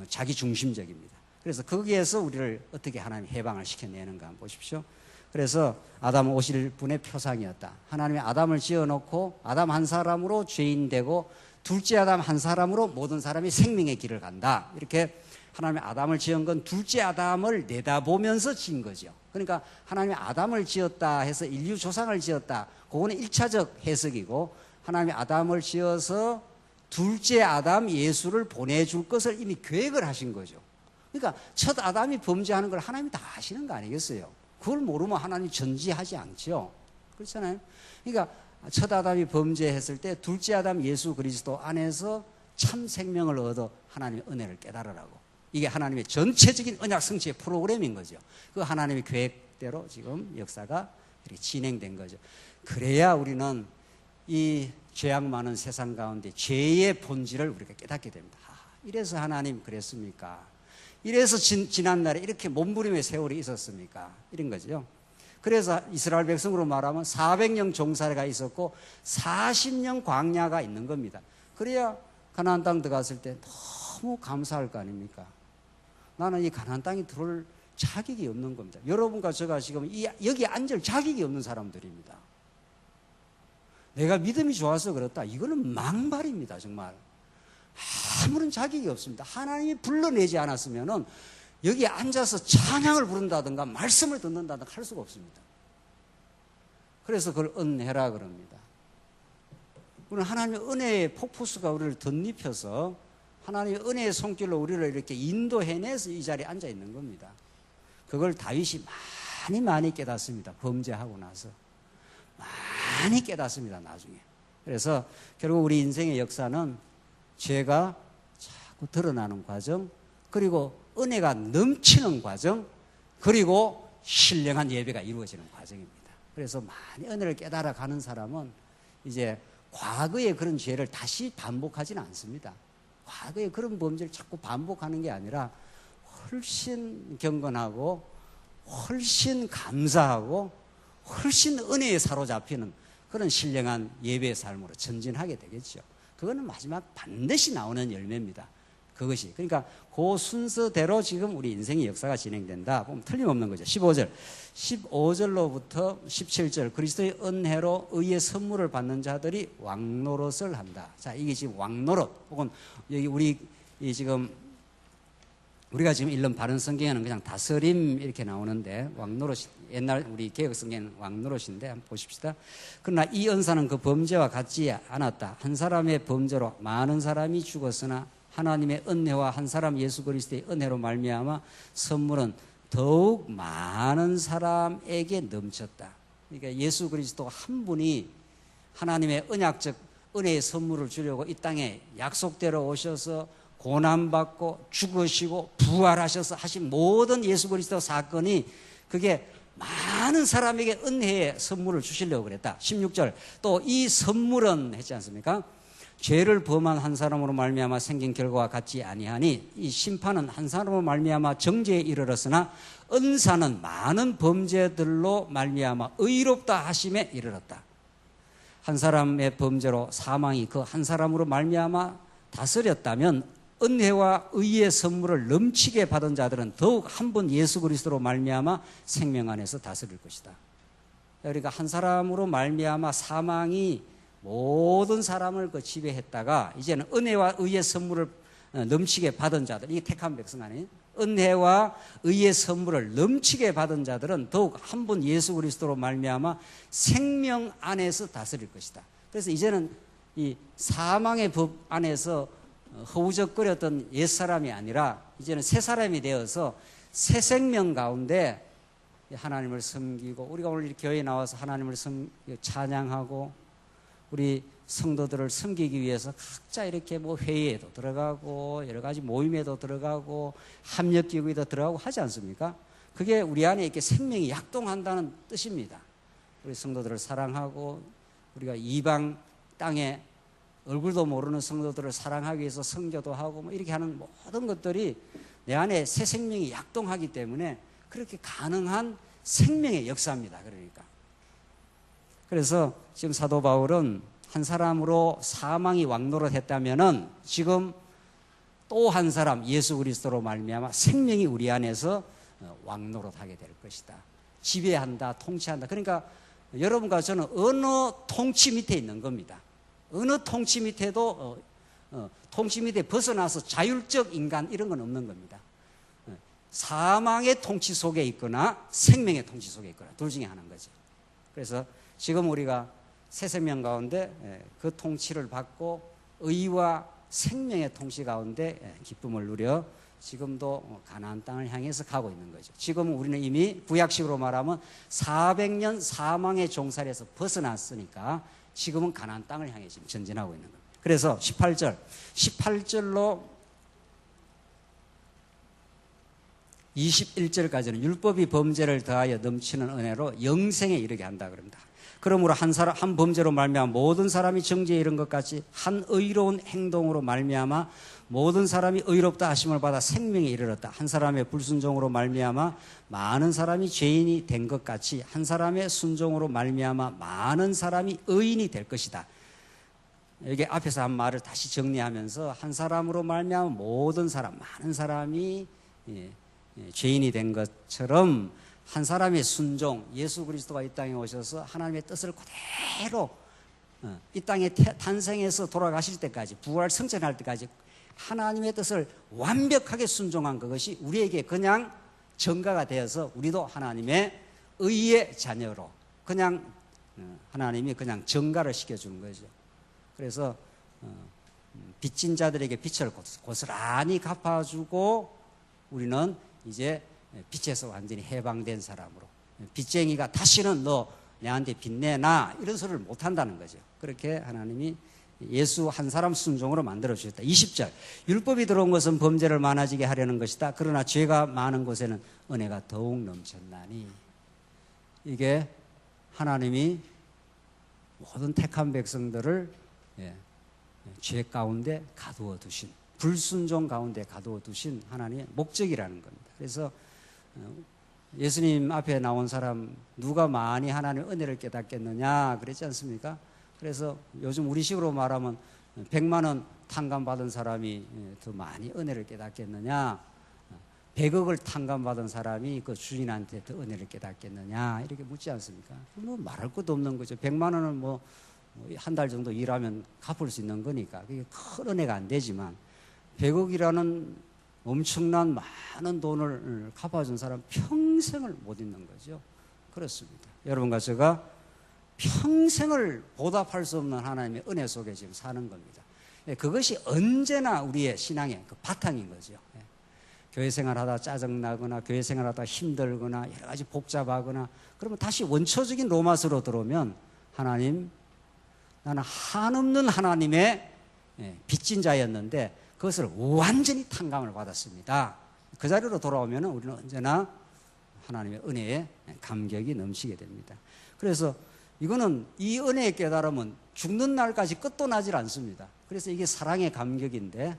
자기 중심적입니다. 그래서 거기에서 우리를 어떻게 하나님이 해방을 시켜내는가 한번 보십시오. 그래서 아담 오실 분의 표상이었다. 하나님이 아담을 지어놓고 아담 한 사람으로 죄인 되고 둘째 아담 한 사람으로 모든 사람이 생명의 길을 간다. 이렇게 하나님이 아담을 지은 건 둘째 아담을 내다보면서 지은 거죠. 그러니까 하나님이 아담을 지었다 해서 인류 조상을 지었다. 그거는 1차적 해석이고 하나님이 아담을 지어서 둘째 아담 예수를 보내줄 것을 이미 계획을 하신 거죠. 그러니까 첫 아담이 범죄하는 걸 하나님이 다 아시는 거 아니겠어요? 그걸 모르면 하나님 전지하지 않죠. 그렇잖아요. 그러니까 첫 아담이 범죄했을 때 둘째 아담 예수 그리스도 안에서 참 생명을 얻어 하나님의 은혜를 깨달으라고. 이게 하나님의 전체적인 언약 성취의 프로그램인 거죠. 그 하나님의 계획대로 지금 역사가 이렇게 진행된 거죠. 그래야 우리는 이 죄악 많은 세상 가운데 죄의 본질을 우리가 깨닫게 됩니다. 이래서 하나님 그랬습니까? 이래서 지난날에 이렇게 몸부림의 세월이 있었습니까? 이런 거죠. 그래서 이스라엘 백성으로 말하면 400년 종살이가 있었고 40년 광야가 있는 겁니다. 그래야 가나안 땅 들어갔을 때 너무 감사할 거 아닙니까? 나는 이 가나안 땅에 들어올 자격이 없는 겁니다. 여러분과 제가 지금 여기 앉을 자격이 없는 사람들입니다. 내가 믿음이 좋아서 그렇다. 이거는 망발입니다. 정말 아무런 자격이 없습니다. 하나님이 불러내지 않았으면은 여기에 앉아서 찬양을 부른다든가 말씀을 듣는다든가 할 수가 없습니다. 그래서 그걸 은혜라 그럽니다. 우리는 하나님의 은혜의 폭포수가 우리를 덧입혀서 하나님의 은혜의 손길로 우리를 이렇게 인도해내서 이 자리에 앉아 있는 겁니다. 그걸 다윗이 많이 깨닫습니다. 범죄하고 나서 많이 깨닫습니다. 나중에. 그래서 결국 우리 인생의 역사는 죄가 자꾸 드러나는 과정, 그리고 은혜가 넘치는 과정, 그리고 신령한 예배가 이루어지는 과정입니다. 그래서 많이 은혜를 깨달아 가는 사람은 이제 과거의 그런 죄를 다시 반복하지는 않습니다. 과거의 그런 범죄를 자꾸 반복하는 게 아니라 훨씬 경건하고 훨씬 감사하고 훨씬 은혜에 사로잡히는 그런 신령한 예배의 삶으로 전진하게 되겠죠. 그거는 마지막 반드시 나오는 열매입니다. 그것이. 그러니까 그 순서대로 지금 우리 인생의 역사가 진행된다. 보면 틀림없는 거죠. 15절. 15절로부터 17절. 그리스도의 은혜로 의의 선물을 받는 자들이 왕노릇을 한다. 자, 이게 지금 왕노릇. 혹은 여기 우리가 지금 읽는 바른 성경에는 그냥 다스림 이렇게 나오는데 왕노릇, 옛날 우리 개혁 성경은 왕노릇인데 한번 보십시다. 그러나 이 은사는 그 범죄와 같지 않았다. 한 사람의 범죄로 많은 사람이 죽었으나 하나님의 은혜와 한 사람 예수 그리스도의 은혜로 말미암아 선물은 더욱 많은 사람에게 넘쳤다. 그러니까 예수 그리스도 한 분이 하나님의 언약적 은혜의 선물을 주려고 이 땅에 약속대로 오셔서 고난받고 죽으시고 부활하셔서 하신 모든 예수 그리스도 사건이 그게 많은 사람에게 은혜의 선물을 주시려고 그랬다. 16절. 또 이 선물은 했지 않습니까? 죄를 범한 한 사람으로 말미암아 생긴 결과와 같지 아니하니 이 심판은 한 사람으로 말미암아 정죄에 이르렀으나 은사는 많은 범죄들로 말미암아 의롭다 하심에 이르렀다. 한 사람의 범죄로 사망이 그 한 사람으로 말미암아 다스렸다면 은혜와 의의 선물을 넘치게 받은 자들은 더욱 한 분 예수 그리스도로 말미암아 생명 안에서 다스릴 것이다. 그러니까 한 사람으로 말미암아 사망이 모든 사람을 그 지배했다가 이제는 은혜와 의의 선물을 넘치게 받은 자들, 이게 택한 백성 아니에요? 은혜와 의의 선물을 넘치게 받은 자들은 더욱 한 분 예수 그리스도로 말미암아 생명 안에서 다스릴 것이다. 그래서 이제는 이 사망의 법 안에서 허우적거렸던 옛사람이 아니라 이제는 새 사람이 되어서 새 생명 가운데 하나님을 섬기고, 우리가 오늘 교회에 나와서 하나님을 찬양하고 우리 성도들을 섬기기 위해서 각자 이렇게 뭐 회의에도 들어가고 여러 가지 모임에도 들어가고 협력기구에도 들어가고 하지 않습니까? 그게 우리 안에 이렇게 생명이 약동한다는 뜻입니다. 우리 성도들을 사랑하고 우리가 이방 땅에 얼굴도 모르는 성도들을 사랑하기 위해서 선교도 하고 뭐 이렇게 하는 모든 것들이 내 안에 새 생명이 약동하기 때문에 그렇게 가능한 생명의 역사입니다. 그러니까. 그래서 지금 사도 바울은 한 사람으로 사망이 왕노릇 했다면은 지금 또 한 사람 예수 그리스도로 말미암아 생명이 우리 안에서 왕노릇하게 될 것이다. 지배한다, 통치한다. 그러니까 여러분과 저는 어느 통치 밑에 있는 겁니다. 어느 통치 밑에도 통치 밑에 벗어나서 자율적 인간 이런 건 없는 겁니다. 사망의 통치 속에 있거나 생명의 통치 속에 있거나 둘 중에 하나인 거죠. 그래서 지금 우리가 새 생명 가운데 그 통치를 받고 의와 생명의 통치 가운데 기쁨을 누려 지금도 가나안 땅을 향해서 가고 있는 거죠. 지금 우리는 이미 구약식으로 말하면 400년 사망의 종살이에서 벗어났으니까 지금은 가나안 땅을 향해 지금 전진하고 있는 겁니다. 그래서 18절로 21절까지는 율법이 범죄를 더하여 넘치는 은혜로 영생에 이르게 한다 그럽니다. 그러므로 한 범죄로 말미암아 모든 사람이 정죄에 이른 것 같이 한 의로운 행동으로 말미암아 모든 사람이 의롭다 하심을 받아 생명에 이르렀다. 한 사람의 불순종으로 말미암아 많은 사람이 죄인이 된 것 같이 한 사람의 순종으로 말미암아 많은 사람이 의인이 될 것이다. 여기 앞에서 한 말을 다시 정리하면서 한 사람으로 말미암아 모든 사람, 많은 사람이 죄인이 된 것처럼 한 사람의 순종, 예수 그리스도가 이 땅에 오셔서 하나님의 뜻을 그대로 이 땅에 탄생해서 돌아가실 때까지, 부활 승천할 때까지 하나님의 뜻을 완벽하게 순종한 그것이 우리에게 그냥 전가가 되어서 우리도 하나님의 의의 자녀로 그냥 하나님이 그냥 전가를 시켜주는 거죠. 그래서 빚진 자들에게 빚을 고스란히 갚아주고 우리는 이제 빚에서 완전히 해방된 사람으로, 빚쟁이가 다시는 너 내한테 빚 내나 이런 소리를 못한다는 거죠. 그렇게 하나님이 예수 한 사람 순종으로 만들어 주셨다. 20절 율법이 들어온 것은 범죄를 많아지게 하려는 것이다. 그러나 죄가 많은 곳에는 은혜가 더욱 넘쳤나니. 이게 하나님이 모든 택한 백성들을 죄 가운데 가두어 두신, 불순종 가운데 가두어 두신 하나님의 목적이라는 겁니다. 그래서 예수님 앞에 나온 사람 누가 많이 하나님의 은혜를 깨닫겠느냐 그랬지 않습니까? 그래서 요즘 우리식으로 말하면 100만 원 탕감받은 사람이 더 많이 은혜를 깨닫겠느냐, 100억을 탕감받은 사람이 그 주인한테 더 은혜를 깨닫겠느냐 이렇게 묻지 않습니까? 뭐 말할 것도 없는 거죠. 100만 원은 뭐 한 달 정도 일하면 갚을 수 있는 거니까 그게 큰 은혜가 안 되지만 100억이라는 엄청난 많은 돈을 갚아준 사람 평생을 못 잊는 거죠. 그렇습니다. 여러분과 제가 평생을 보답할 수 없는 하나님의 은혜 속에 지금 사는 겁니다. 그것이 언제나 우리의 신앙의 그 바탕인 거죠. 교회 생활하다 짜증나거나 교회 생활하다 힘들거나 여러 가지 복잡하거나 그러면 다시 원초적인 로마서로 들어오면 하나님, 나는 한없는 하나님의 빚진 자였는데 그것을 완전히 탕감을 받았습니다. 그 자리로 돌아오면 우리는 언제나 하나님의 은혜에 감격이 넘치게 됩니다. 그래서 이거는 이 은혜의 깨달음은 죽는 날까지 끝도 나질 않습니다. 그래서 이게 사랑의 감격인데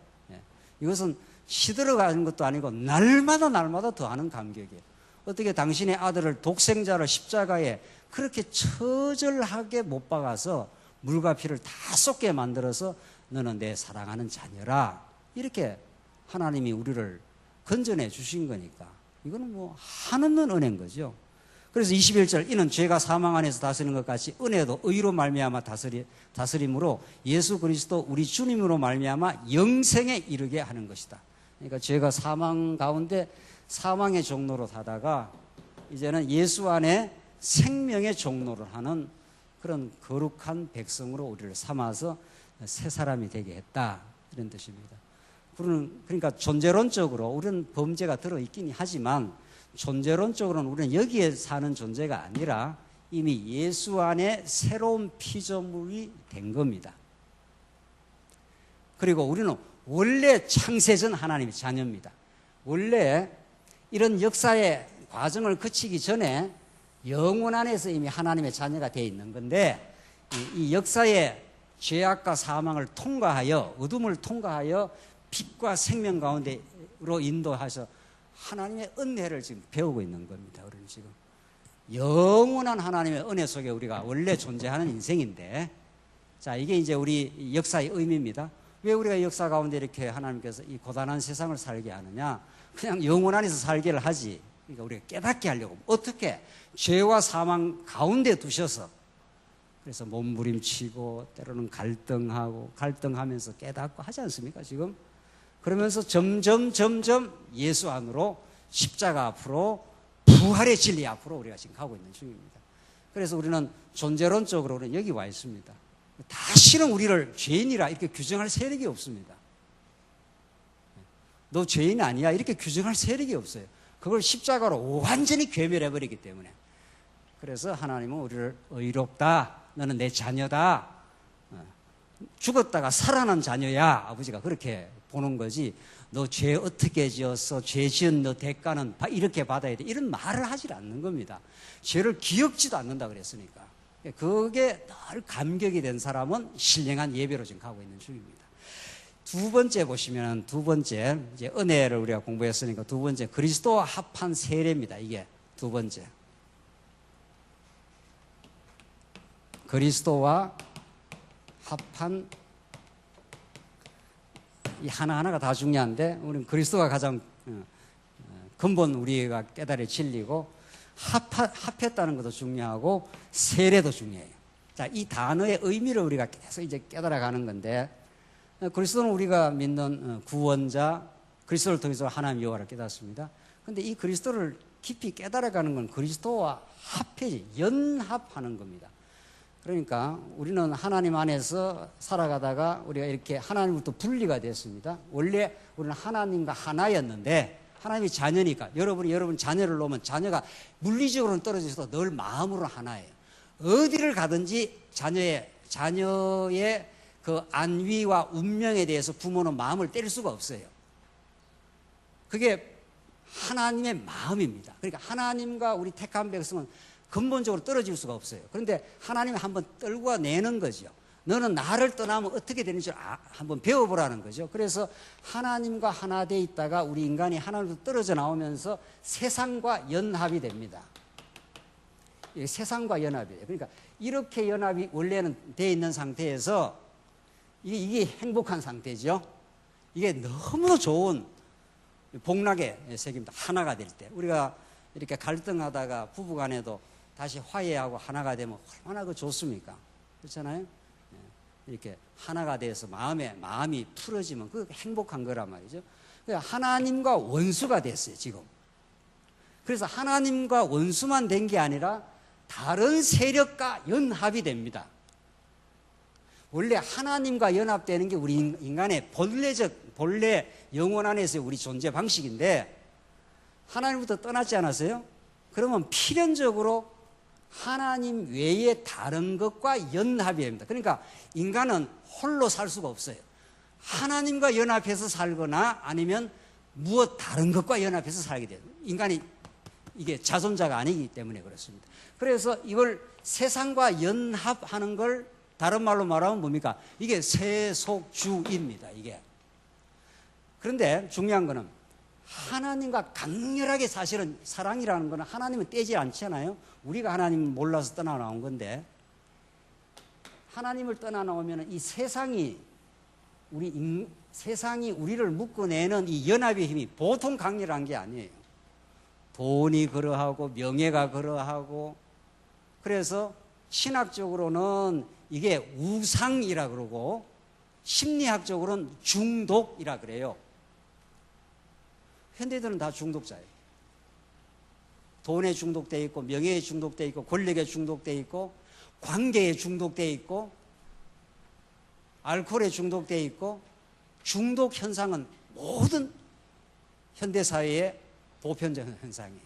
이것은 시들어가는 것도 아니고 날마다 더하는 감격이에요. 어떻게 당신의 아들을 독생자를 십자가에 그렇게 처절하게 못 박아서 물과 피를 다 쏟게 만들어서 너는 내 사랑하는 자녀라 이렇게 하나님이 우리를 건져내 주신 거니까 이거는 뭐 한없는 은혜인 거죠. 그래서 21절 이는 죄가 사망 안에서 다스리는 것 같이 은혜도 의로 말미암아 다스림으로 예수 그리스도 우리 주님으로 말미암아 영생에 이르게 하는 것이다. 그러니까 죄가 사망 가운데 사망의 종로로 사다가 이제는 예수 안에 생명의 종로를 하는 그런 거룩한 백성으로 우리를 삼아서 새 사람이 되게 했다 이런 뜻입니다. 그러니까 존재론적으로 우리는 범죄가 들어있긴 하지만 존재론적으로는 우리는 여기에 사는 존재가 아니라 이미 예수 안에 새로운 피조물이 된 겁니다. 그리고 우리는 원래 창세전 하나님의 자녀입니다. 원래 이런 역사에 과정을 거치기 전에 영혼 안에서 이미 하나님의 자녀가 되어 있는 건데, 이 역사의 죄악과 사망을 통과하여, 어둠을 통과하여 빛과 생명 가운데로 인도하셔 하나님의 은혜를 지금 배우고 있는 겁니다. 우리는 지금 영원한 하나님의 은혜 속에 우리가 원래 존재하는 인생인데, 자, 이게 이제 우리 역사의 의미입니다. 왜 우리가 역사 가운데 이렇게 하나님께서 이 고단한 세상을 살게 하느냐? 그냥 영원 안에서 살기를 하지. 그러니까 우리가 깨닫게 하려고. 어떻게? 죄와 사망 가운데 두셔서, 그래서 몸부림치고 때로는 갈등하면서 깨닫고 하지 않습니까 지금? 그러면서 점점 예수 안으로, 십자가 앞으로, 부활의 진리 앞으로 우리가 지금 가고 있는 중입니다. 그래서 우리는 존재론적으로는 여기 와 있습니다. 다시는 우리를 죄인이라 이렇게 규정할 세력이 없습니다. 너 죄인 아니야 이렇게 규정할 세력이 없어요. 그걸 십자가로 완전히 괴멸해버리기 때문에. 그래서 하나님은 우리를 의롭다, 너는 내 자녀다, 죽었다가 살아난 자녀야, 아버지가 그렇게 보는 거지, 너 죄 어떻게 지었어, 죄 지은 너 대가는 이렇게 받아야 돼, 이런 말을 하질 않는 겁니다. 죄를 기억지도 않는다 그랬으니까. 그게 늘 감격이 된 사람은 신령한 예배로 지금 가고 있는 중입니다. 두 번째 보시면, 두 번째 이제 은혜를 우리가 공부했으니까 두 번째 그리스도와 합한 세례입니다. 이게 두 번째, 그리스도와 합한, 이 하나하나가 다 중요한데 우리는 그리스도가 가장 근본 우리가 깨달을 진리고, 합했다는 것도 중요하고 세례도 중요해요. 자, 이 단어의 의미를 우리가 계속 이제 깨달아가는 건데, 그리스도는 우리가 믿는 구원자, 그리스도를 통해서 하나님 여호와를 깨닫습니다. 그런데 이 그리스도를 깊이 깨달아가는 건 그리스도와 합해지, 연합하는 겁니다. 그러니까 우리는 하나님 안에서 살아가다가 우리가 이렇게 하나님부터 분리가 됐습니다. 원래 우리는 하나님과 하나였는데, 하나님이 자녀니까 여러분 자녀를 놓으면 자녀가 물리적으로는 떨어져서 늘 마음으로 하나예요. 어디를 가든지 자녀의 그 안위와 운명에 대해서 부모는 마음을 뗄 수가 없어요. 그게 하나님의 마음입니다. 그러니까 하나님과 우리 택한 백성은 근본적으로 떨어질 수가 없어요. 그런데 하나님이 한번 떨고 내는 거죠. 너는 나를 떠나면 어떻게 되는지 한번 배워보라는 거죠. 그래서 하나님과 하나 돼 있다가 우리 인간이 하나님으로 떨어져 나오면서 세상과 연합이 됩니다. 세상과 연합이 돼요. 그러니까 이렇게 연합이 원래는 돼 있는 상태에서 이게 행복한 상태죠. 이게 너무 좋은 복락의 세계입니다. 하나가 될 때. 우리가 이렇게 갈등하다가 부부간에도 다시 화해하고 하나가 되면 얼마나 그 좋습니까? 그렇잖아요? 이렇게 하나가 돼서 마음이 풀어지면 그 행복한 거란 말이죠. 하나님과 원수가 됐어요, 지금. 그래서 하나님과 원수만 된 게 아니라 다른 세력과 연합이 됩니다. 원래 하나님과 연합되는 게 우리 인간의 본래 영혼 안에서의 우리 존재 방식인데, 하나님부터 떠났지 않았어요? 그러면 필연적으로 하나님 외에 다른 것과 연합이 됩니다. 그러니까 인간은 홀로 살 수가 없어요. 하나님과 연합해서 살거나 아니면 무엇 다른 것과 연합해서 살게 돼요. 인간이 이게 자존자가 아니기 때문에 그렇습니다. 그래서 이걸 세상과 연합하는 걸 다른 말로 말하면 뭡니까? 이게 세속주의입니다. 이게. 그런데 중요한 거는 하나님과 강렬하게 사실은 사랑이라는 거는 하나님은 떼지 않잖아요. 우리가 하나님을 몰라서 떠나나온 건데, 하나님을 떠나나오면 이 세상이 우리를 묶어내는 이 연합의 힘이 보통 강렬한 게 아니에요. 돈이 그러하고 명예가 그러하고, 그래서 신학적으로는 이게 우상이라 그러고 심리학적으로는 중독이라 그래요. 현대들은 다 중독자예요. 돈에 중독되어 있고, 명예에 중독되어 있고, 권력에 중독되어 있고, 관계에 중독되어 있고, 알코올에 중독되어 있고, 중독 현상은 모든 현대사회의 보편적 현상이에요.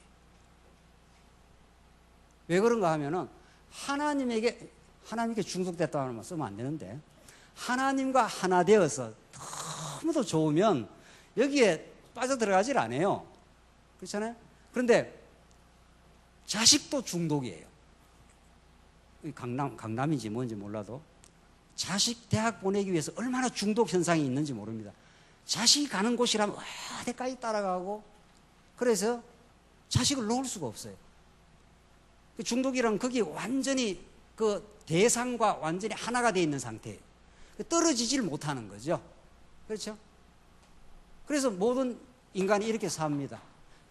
왜 그런가 하면은 하나님께 중독됐다는 말 쓰면 안 되는데, 하나님과 하나 되어서 너무도 좋으면 여기에 빠져들어가질 않아요. 그렇잖아요? 그런데 자식도 중독이에요. 강남인지 뭔지 몰라도 자식 대학 보내기 위해서 얼마나 중독 현상이 있는지 모릅니다. 자식이 가는 곳이라면 어디까지 따라가고, 그래서 자식을 놓을 수가 없어요. 중독이란 거기 완전히 그 대상과 완전히 하나가 되어 있는 상태예요. 떨어지질 못하는 거죠. 그렇죠? 그래서 모든 인간이 이렇게 삽니다.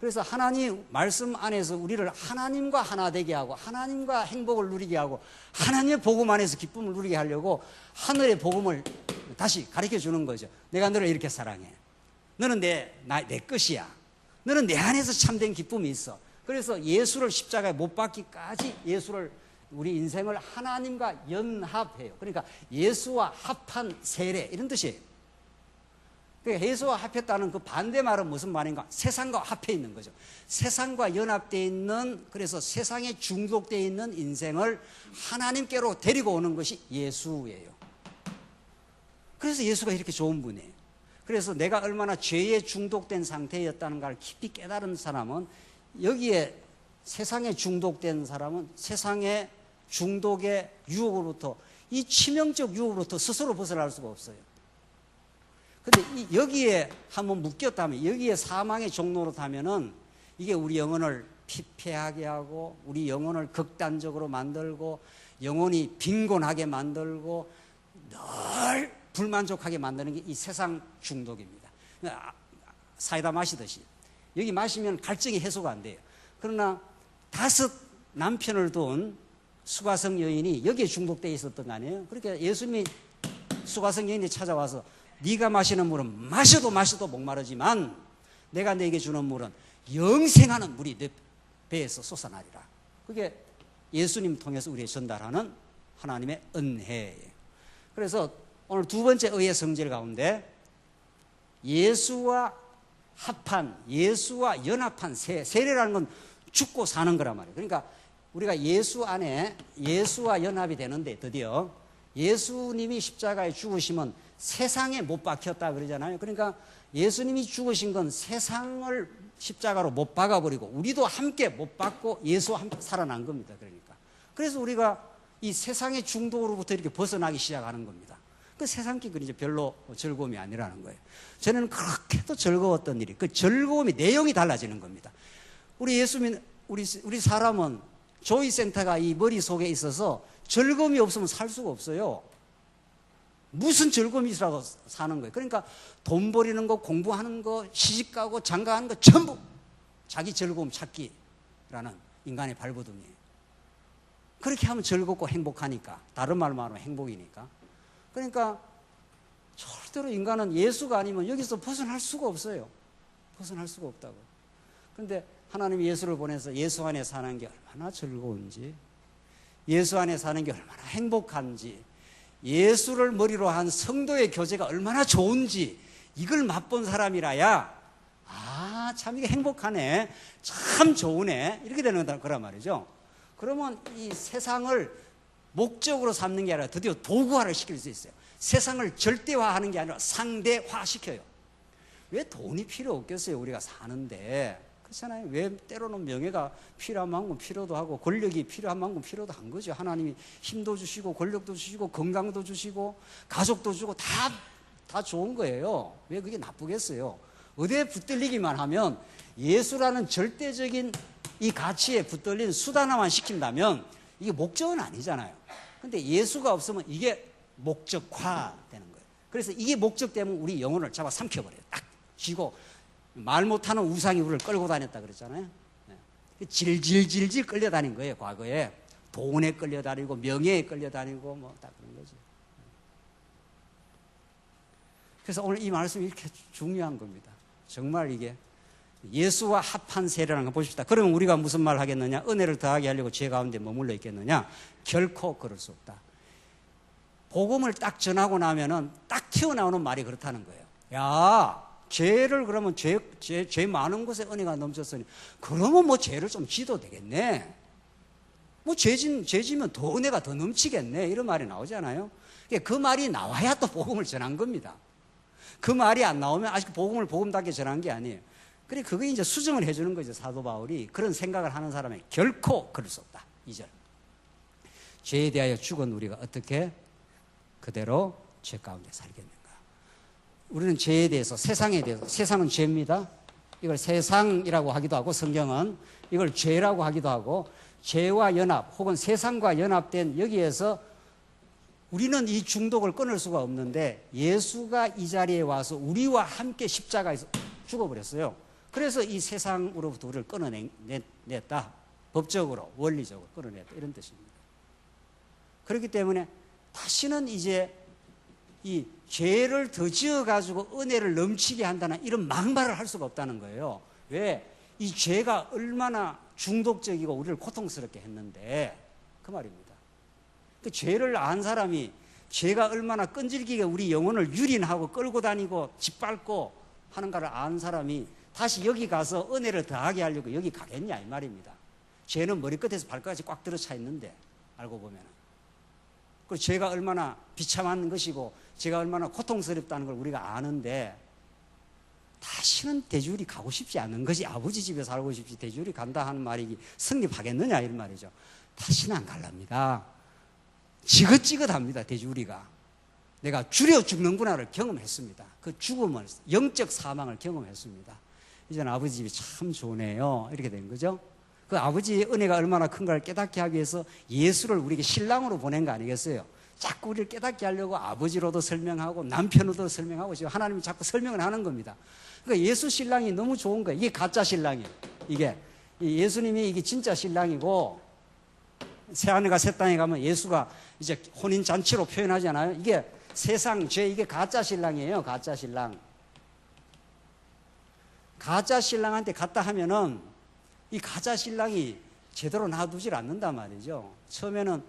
그래서 하나님 말씀 안에서 우리를 하나님과 하나 되게 하고, 하나님과 행복을 누리게 하고, 하나님의 복음 안에서 기쁨을 누리게 하려고 하늘의 복음을 다시 가르쳐 주는 거죠. 내가 너를 이렇게 사랑해. 너는 내 것이야. 너는 내 안에서 참된 기쁨이 있어. 그래서 예수를 십자가에 못 박기까지 우리 인생을 하나님과 연합해요. 그러니까 예수와 합한 세례, 이런 뜻이에요. 그러니까 예수와 합했다는 그 반대말은 무슨 말인가? 세상과 합해 있는 거죠. 세상과 연합되어 있는, 그래서 세상에 중독되어 있는 인생을 하나님께로 데리고 오는 것이 예수예요. 그래서 예수가 이렇게 좋은 분이에요. 그래서 내가 얼마나 죄에 중독된 상태였다는 걸 깊이 깨달은 사람은, 여기에 세상에 중독된 사람은 세상의 중독의 유혹으로부터, 이 치명적 유혹으로부터 스스로 벗어날 수가 없어요. 근데 여기에 한번 묶였다면, 여기에 사망의 종로로 타면은 이게 우리 영혼을 피폐하게 하고, 우리 영혼을 극단적으로 만들고, 영혼이 빈곤하게 만들고, 늘 불만족하게 만드는 게 이 세상 중독입니다. 사이다 마시듯이 여기 마시면 갈증이 해소가 안 돼요. 그러나 5 남편을 둔 수가성 여인이 여기에 중독되어 있었던 거 아니에요? 그러니까 예수님이 수가성 여인이 찾아와서, 네가 마시는 물은 마셔도 목마르지만 내가 너에게 주는 물은 영생하는 물이 내 배에서 솟아나리라. 그게 예수님 통해서 우리에게 전달하는 하나님의 은혜예요. 그래서 오늘 두 번째 의의 성질 가운데 예수와 연합한 세례라는 건 죽고 사는 거란 말이에요. 그러니까 우리가 예수 안에 예수와 연합이 되는데, 드디어 예수님이 십자가에 죽으시면 세상에 못 박혔다 그러잖아요. 그러니까 예수님이 죽으신 건 세상을 십자가로 못 박아버리고 우리도 함께 못 박고 예수와 함께 살아난 겁니다. 그래서 우리가 이 세상의 중독으로부터 이렇게 벗어나기 시작하는 겁니다. 그 세상기 그건 이제 별로 즐거움이 아니라는 거예요. 저는 그렇게도 즐거웠던 일이, 그 즐거움이 내용이 달라지는 겁니다. 우리 사람은 조이센터가 이 머릿속에 있어서 즐거움이 없으면 살 수가 없어요. 무슨 즐거움이 있어라도 사는 거예요. 그러니까 돈 버리는 거, 공부하는 거, 시집가고 장가하는 거 전부 자기 즐거움 찾기라는 인간의 발버둥이에요. 그렇게 하면 즐겁고 행복하니까, 다른 말로 하면 행복이니까. 그러니까 절대로 인간은 예수가 아니면 여기서 벗어날 수가 없어요. 벗어날 수가 없다고. 그런데 하나님이 예수를 보내서 예수 안에 사는 게 얼마나 즐거운지, 예수 안에 사는 게 얼마나 행복한지, 예수를 머리로 한 성도의 교제가 얼마나 좋은지, 이걸 맛본 사람이라야 참 이게 행복하네, 참 좋으네, 이렇게 되는 거란 말이죠. 그러면 이 세상을 목적으로 삼는 게 아니라 드디어 도구화를 시킬 수 있어요. 세상을 절대화하는 게 아니라 상대화시켜요. 왜 돈이 필요 없겠어요? 우리가 사는데. 그렇잖아요. 왜 때로는 명예가 필요한 만큼 필요도 하고, 권력이 필요한 만큼 필요도 한 거죠. 하나님이 힘도 주시고 권력도 주시고 건강도 주시고 가족도 주고 다 좋은 거예요. 왜 그게 나쁘겠어요? 어디에 붙들리기만 하면, 예수라는 절대적인 이 가치에 붙들린 수단화만 시킨다면 이게 목적은 아니잖아요. 근데 예수가 없으면 이게 목적화 되는 거예요. 그래서 이게 목적 때문에 우리 영혼을 잡아 삼켜버려요. 딱 쥐고, 말 못하는 우상이 우리를 끌고 다녔다 그랬잖아요. 질질질질 끌려다닌 거예요. 과거에 돈에 끌려다니고 명예에 끌려다니고 뭐 다 그런 거죠. 그래서 오늘 이 말씀이 이렇게 중요한 겁니다. 정말 이게 예수와 합한 세례라는 거 보십시다. 그러면 우리가 무슨 말 하겠느냐? 은혜를 더하게 하려고 죄 가운데 머물러 있겠느냐? 결코 그럴 수 없다. 복음을 딱 전하고 나면은 딱 튀어나오는 말이 그렇다는 거예요. 야, 죄를 그러면 죄 많은 곳에 은혜가 넘쳤으니 그러면 뭐 죄를 좀 지도 되겠네. 뭐 죄지면 더 은혜가 더 넘치겠네. 이런 말이 나오잖아요. 그 말이 나와야 또 복음을 전한 겁니다. 그 말이 안 나오면 아직 복음답게 전한 게 아니에요. 그래 그게 이제 수정을 해주는 거죠. 사도 바울이 그런 생각을 하는 사람이 결코 그럴 수 없다. 2절. 죄에 대하여 죽은 우리가 어떻게 그대로 죄 가운데 살겠는가. 우리는 죄에 대해서, 세상에 대해서, 세상은 죄입니다. 이걸 세상이라고 하기도 하고 성경은 이걸 죄라고 하기도 하고, 죄와 연합 혹은 세상과 연합된 여기에서 우리는 이 중독을 끊을 수가 없는데 예수가 이 자리에 와서 우리와 함께 십자가에서 죽어버렸어요. 그래서 이 세상으로부터 우리를 끊어냈다. 법적으로, 원리적으로 끊어냈다. 이런 뜻입니다. 그렇기 때문에 다시는 이제 이 죄를 더 지어가지고 은혜를 넘치게 한다는 이런 막말을 할 수가 없다는 거예요. 왜? 이 죄가 얼마나 중독적이고 우리를 고통스럽게 했는데 그 말입니다. 그 죄를 안 사람이 죄가 얼마나 끈질기게 우리 영혼을 유린하고 끌고 다니고 짓밟고 하는가를 안 사람이 다시 여기 가서 은혜를 더하게 하려고 여기 가겠냐 이 말입니다. 죄는 머리끝에서 발끝까지 꽉 들어차 있는데 알고 보면 그리고 죄가 얼마나 비참한 것이고 죄가 얼마나 고통스럽다는 걸 우리가 아는데 다시는 대주리 가고 싶지 않은 것이 아버지 집에 살고 싶지 대주리 간다 하는 말이 성립하겠느냐 이런 말이죠. 다시는 안 갈랍니다. 지긋지긋합니다. 대주리가. 내가 줄여 죽는구나를 경험했습니다. 그 죽음을, 영적 사망을 경험했습니다. 이제는 아버지 집이 참 좋네요. 이렇게 된 거죠. 그 아버지의 은혜가 얼마나 큰가를 깨닫게 하기 위해서 예수를 우리에게 신랑으로 보낸 거 아니겠어요? 자꾸 우리를 깨닫게 하려고 아버지로도 설명하고 남편으로도 설명하고 지금 하나님이 자꾸 설명을 하는 겁니다. 그러니까 예수 신랑이 너무 좋은 거예요. 이게 가짜 신랑이에요. 이게 예수님이 이게 진짜 신랑이고 새하늘과 새 땅에 가면 예수가 이제 혼인 잔치로 표현하잖아요. 이게 세상 죄 이게 가짜 신랑이에요. 가짜 신랑. 가짜 신랑한테 갔다 하면은 이 가짜 신랑이 제대로 놔두질 않는단 말이죠. 처음에는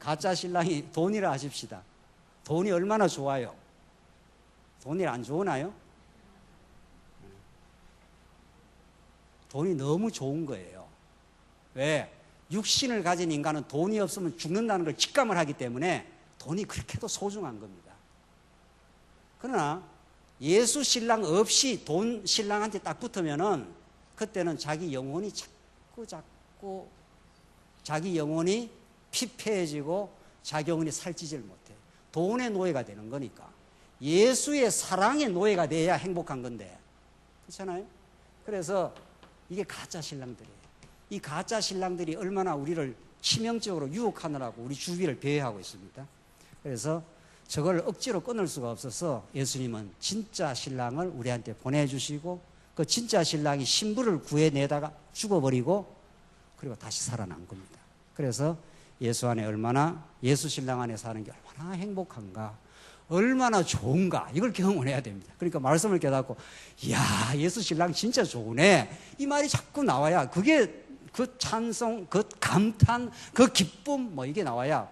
가짜 신랑이 돈이라 하십시다. 돈이 얼마나 좋아요? 돈이 안 좋으나요? 돈이 너무 좋은 거예요. 왜? 육신을 가진 인간은 돈이 없으면 죽는다는 걸 직감을 하기 때문에 돈이 그렇게도 소중한 겁니다. 그러나 예수 신랑 없이 돈 신랑한테 딱 붙으면은 그때는 자기 영혼이 자꾸 자기 영혼이 피폐해지고 자기 영혼이 살찌질 못해. 돈의 노예가 되는 거니까. 예수의 사랑의 노예가 돼야 행복한 건데. 그렇잖아요? 그래서 이게 가짜 신랑들이에요. 이 가짜 신랑들이 얼마나 우리를 치명적으로 유혹하느라고 우리 주위를 배회하고 있습니다. 그래서 저걸 억지로 끊을 수가 없어서 예수님은 진짜 신랑을 우리한테 보내주시고 그 진짜 신랑이 신부를 구해내다가 죽어버리고 그리고 다시 살아난 겁니다. 그래서 예수 안에 얼마나 예수 신랑 안에 사는 게 얼마나 행복한가 얼마나 좋은가 이걸 경험을 해야 됩니다. 그러니까 말씀을 깨닫고 이야 예수 신랑 진짜 좋으네 이 말이 자꾸 나와야 그게 그 찬송 그 감탄 그 기쁨 뭐 이게 나와야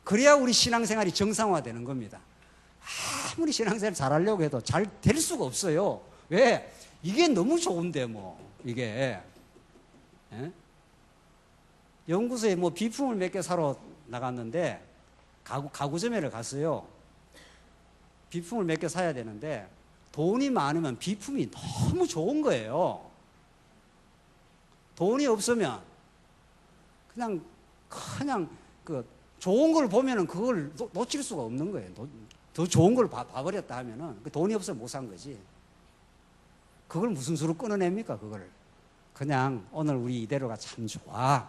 그래야 우리 신앙생활이 정상화되는 겁니다. 아무리 신앙생활 잘하려고 해도 잘 될 수가 없어요. 왜? 이게 너무 좋은데 뭐 이게 예? 연구소에 뭐 비품을 몇 개 사러 나갔는데 가구점에를 갔어요. 비품을 몇 개 사야 되는데 돈이 많으면 비품이 너무 좋은 거예요. 돈이 없으면 그냥 그 좋은 걸 보면은 그걸 놓칠 수가 없는 거예요. 더 좋은 걸 봐버렸다 하면은 그 돈이 없어서 못 산 거지. 그걸 무슨 수로 끊어냅니까? 그걸 그냥 오늘 우리 이대로가 참 좋아.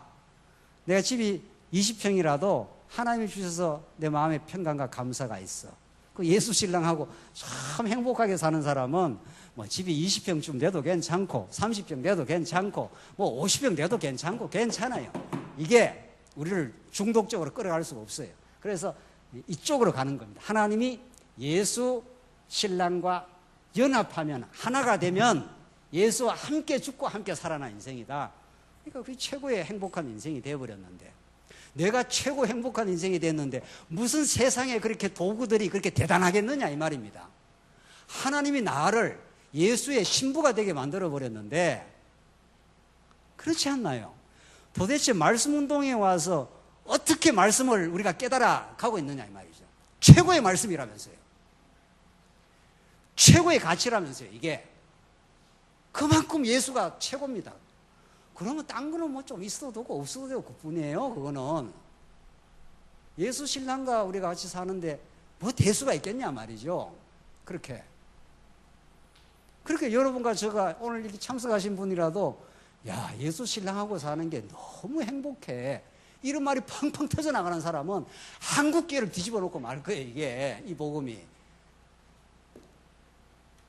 내가 집이 20평이라도 하나님이 주셔서 내 마음에 평강과 감사가 있어. 그 예수 신랑하고 참 행복하게 사는 사람은 뭐 집이 20평쯤 돼도 괜찮고 30평 돼도 괜찮고 뭐 50평 돼도 괜찮고 괜찮아요. 이게 우리를 중독적으로 끌어갈 수가 없어요. 그래서 이쪽으로 가는 겁니다. 하나님이 예수 신랑과 연합하면 하나가 되면 예수와 함께 죽고 함께 살아난 인생이다. 그러니까 그게 최고의 행복한 인생이 되어버렸는데 내가 최고 행복한 인생이 됐는데 무슨 세상에 그렇게 도구들이 그렇게 대단하겠느냐 이 말입니다. 하나님이 나를 예수의 신부가 되게 만들어버렸는데 그렇지 않나요? 도대체 말씀 운동에 와서 어떻게 말씀을 우리가 깨달아 가고 있느냐 이 말이죠. 최고의 말씀이라면서요. 최고의 가치라면서요. 이게 그만큼 예수가 최고입니다. 그러면 딴 거는 뭐 좀 있어도 되고 없어도 되고 그뿐이에요. 그거는 예수 신랑과 우리가 같이 사는데 뭐 대수가 있겠냐 말이죠. 그렇게 여러분과 제가 오늘 이렇게 참석하신 분이라도 야, 예수 신랑하고 사는 게 너무 행복해, 이런 말이 펑펑 터져나가는 사람은 한국교회를 뒤집어 놓고 말 거예요. 이게 이 복음이.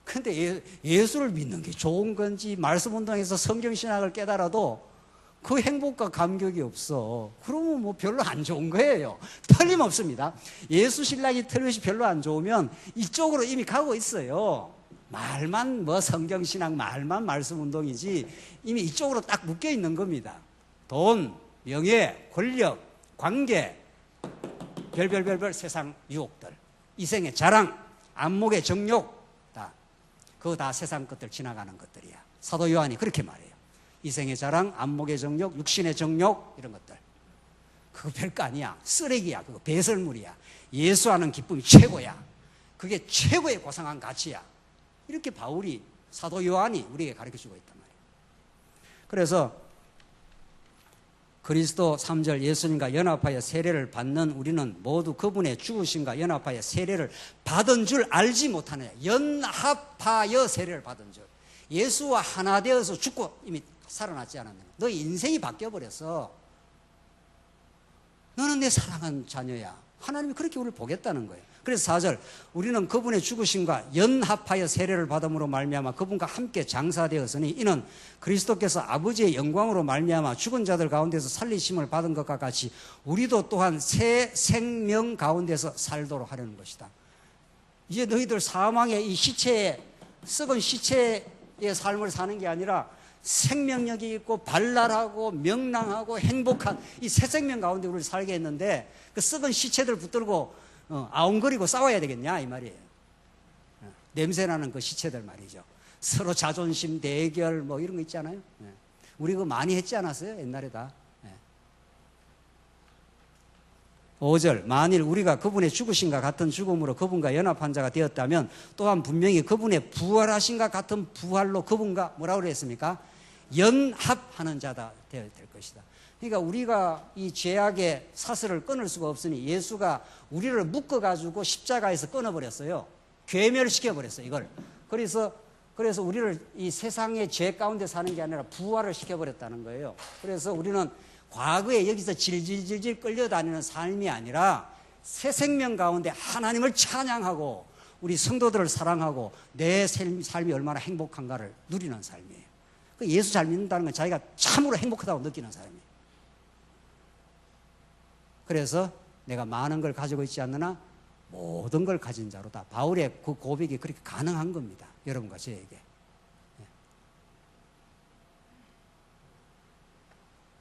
근데 예수를 믿는 게 좋은 건지 말씀 운동에서 성경신학을 깨달아도 그 행복과 감격이 없어. 그러면 뭐 별로 안 좋은 거예요. 틀림없습니다. 예수 신랑이 틀림없이 별로 안 좋으면 이쪽으로 이미 가고 있어요. 말만 뭐 성경신학 말만 말씀 운동이지 이미 이쪽으로 딱 묶여 있는 겁니다. 돈, 명예, 권력, 관계, 별별별별 세상 유혹들, 이생의 자랑, 안목의 정욕, 그거 다 세상 것들 지나가는 것들이야. 사도 요한이 그렇게 말해요. 이생의 자랑, 안목의 정욕, 육신의 정욕, 이런 것들. 그거 별거 아니야. 쓰레기야. 그거 배설물이야. 예수하는 기쁨이 최고야. 그게 최고의 고상한 가치야. 이렇게 바울이, 사도 요한이 우리에게 가르쳐주고 있단 말이에요. 그래서 그리스도 3절 예수님과 연합하여 세례를 받는 우리는 모두 그분의 죽으심과 연합하여 세례를 받은 줄 알지 못하느냐. 연합하여 세례를 받은 줄. 예수와 하나 되어서 죽고 이미 살아났지 않았느냐. 너 인생이 바뀌어버렸어. 너는 내 사랑하는 자녀야. 하나님이 그렇게 우리를 보겠다는 거예요. 그래서 4절 우리는 그분의 죽으심과 연합하여 세례를 받음으로 말미암아 그분과 함께 장사되었으니 이는 그리스도께서 아버지의 영광으로 말미암아 죽은 자들 가운데서 살리심을 받은 것과 같이 우리도 또한 새 생명 가운데서 살도록 하려는 것이다. 이제 너희들 사망의 이 시체에, 썩은 시체의 삶을 사는 게 아니라 생명력이 있고 발랄하고 명랑하고 행복한 이 새 생명 가운데 우리를 살게 했는데 그 썩은 시체들 붙들고 아웅거리고 싸워야 되겠냐 이 말이에요. 냄새나는 그 시체들 말이죠. 서로 자존심 대결 뭐 이런 거 있잖아요. 우리 그거 많이 했지 않았어요? 옛날에 다. 5절 만일 우리가 그분의 죽으심과 같은 죽음으로 그분과 연합한 자가 되었다면 또한 분명히 그분의 부활하심과 같은 부활로 그분과 뭐라고 그랬습니까? 연합하는 자다 되어야 될 것이다. 그러니까 우리가 이 죄악의 사슬을 끊을 수가 없으니 예수가 우리를 묶어가지고 십자가에서 끊어버렸어요. 괴멸시켜버렸어요, 이걸. 그래서 우리를 이 세상의 죄 가운데 사는 게 아니라 부활을 시켜버렸다는 거예요. 그래서 우리는 과거에 여기서 질질질질 끌려다니는 삶이 아니라 새 생명 가운데 하나님을 찬양하고 우리 성도들을 사랑하고 내 삶이 얼마나 행복한가를 누리는 삶이에요. 예수 잘 믿는다는 건 자기가 참으로 행복하다고 느끼는 사람이에요. 그래서 내가 많은 걸 가지고 있지 않느나 모든 걸 가진 자로다. 바울의 그 고백이 그렇게 가능한 겁니다. 여러분과 저에게.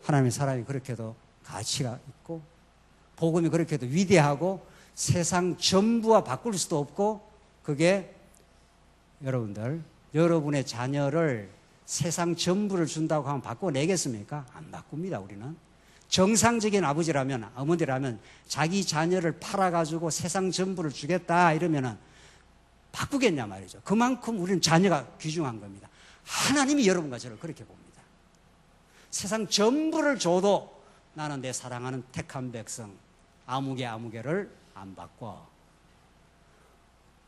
하나님의 사람이 그렇게도 가치가 있고 복음이 그렇게도 위대하고 세상 전부와 바꿀 수도 없고 그게 여러분의 자녀를 세상 전부를 준다고 하면 바꿔내겠습니까? 안 바꿉니다. 우리는. 정상적인 아버지라면 어머니라면 자기 자녀를 팔아가지고 세상 전부를 주겠다 이러면은 바꾸겠냐 말이죠. 그만큼 우리는 자녀가 귀중한 겁니다. 하나님이 여러분과 저를 그렇게 봅니다. 세상 전부를 줘도 나는 내 사랑하는 택한 백성 아무개를 안 바꿔.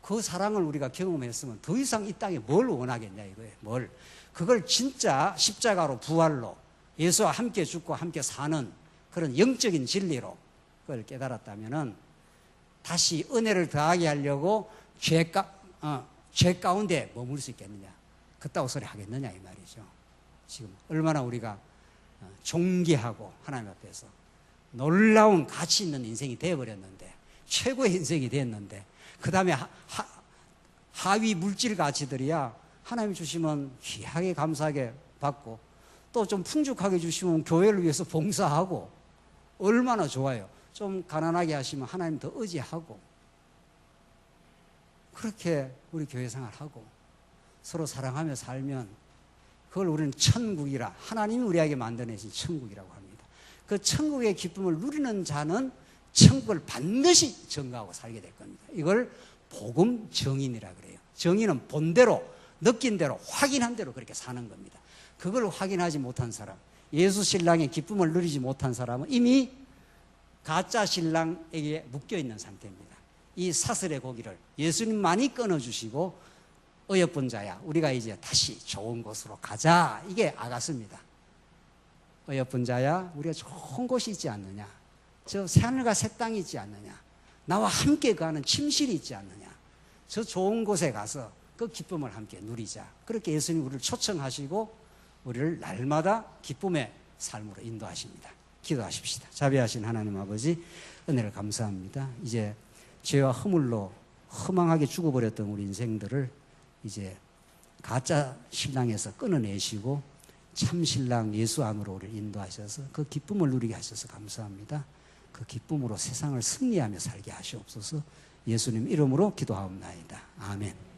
그 사랑을 우리가 경험했으면 더 이상 이 땅에 뭘 원하겠냐 이거예요. 그걸 진짜 십자가로 부활로 예수와 함께 죽고 함께 사는 그런 영적인 진리로 그걸 깨달았다면은 다시 은혜를 더하게 하려고 죄 가운데 머물 수 있겠느냐. 그따구 소리 하겠느냐 이 말이죠. 지금 얼마나 우리가 존귀하고 하나님 앞에서 놀라운 가치 있는 인생이 되어버렸는데 최고의 인생이 됐는데 그 다음에 하위 물질 가치들이야 하나님이 주시면 귀하게 감사하게 받고 또 좀 풍족하게 주시면 교회를 위해서 봉사하고 얼마나 좋아요. 좀 가난하게 하시면 하나님 더 의지하고 그렇게 우리 교회 생활하고 서로 사랑하며 살면 그걸 우리는 천국이라 하나님이 우리에게 만들어내신 천국이라고 합니다. 그 천국의 기쁨을 누리는 자는 천국을 반드시 증거하고 살게 될 겁니다. 이걸 복음 정인이라 그래요. 정인은 본대로 느낀 대로 확인한 대로 그렇게 사는 겁니다. 그걸 확인하지 못한 사람, 예수 신랑의 기쁨을 누리지 못한 사람은 이미 가짜 신랑에게 묶여 있는 상태입니다. 이 사슬의 고기를 예수님만이 끊어주시고 어여쁜 자야, 우리가 이제 다시 좋은 곳으로 가자. 이게 아가스입니다. 어여쁜 자야, 우리가 좋은 곳이 있지 않느냐? 저 새하늘과 새 땅이 있지 않느냐? 나와 함께 가는 침실이 있지 않느냐? 저 좋은 곳에 가서 그 기쁨을 함께 누리자. 그렇게 예수님 우리를 초청하시고 우리를 날마다 기쁨의 삶으로 인도하십니다. 기도하십시다. 자비하신 하나님 아버지, 은혜를 감사합니다. 이제 죄와 허물로 허망하게 죽어버렸던 우리 인생들을 이제 가짜 신랑에서 끊어내시고 참 신랑 예수 안으로 우리를 인도하셔서 그 기쁨을 누리게 하셔서 감사합니다. 그 기쁨으로 세상을 승리하며 살게 하시옵소서. 예수님 이름으로 기도하옵나이다. 아멘.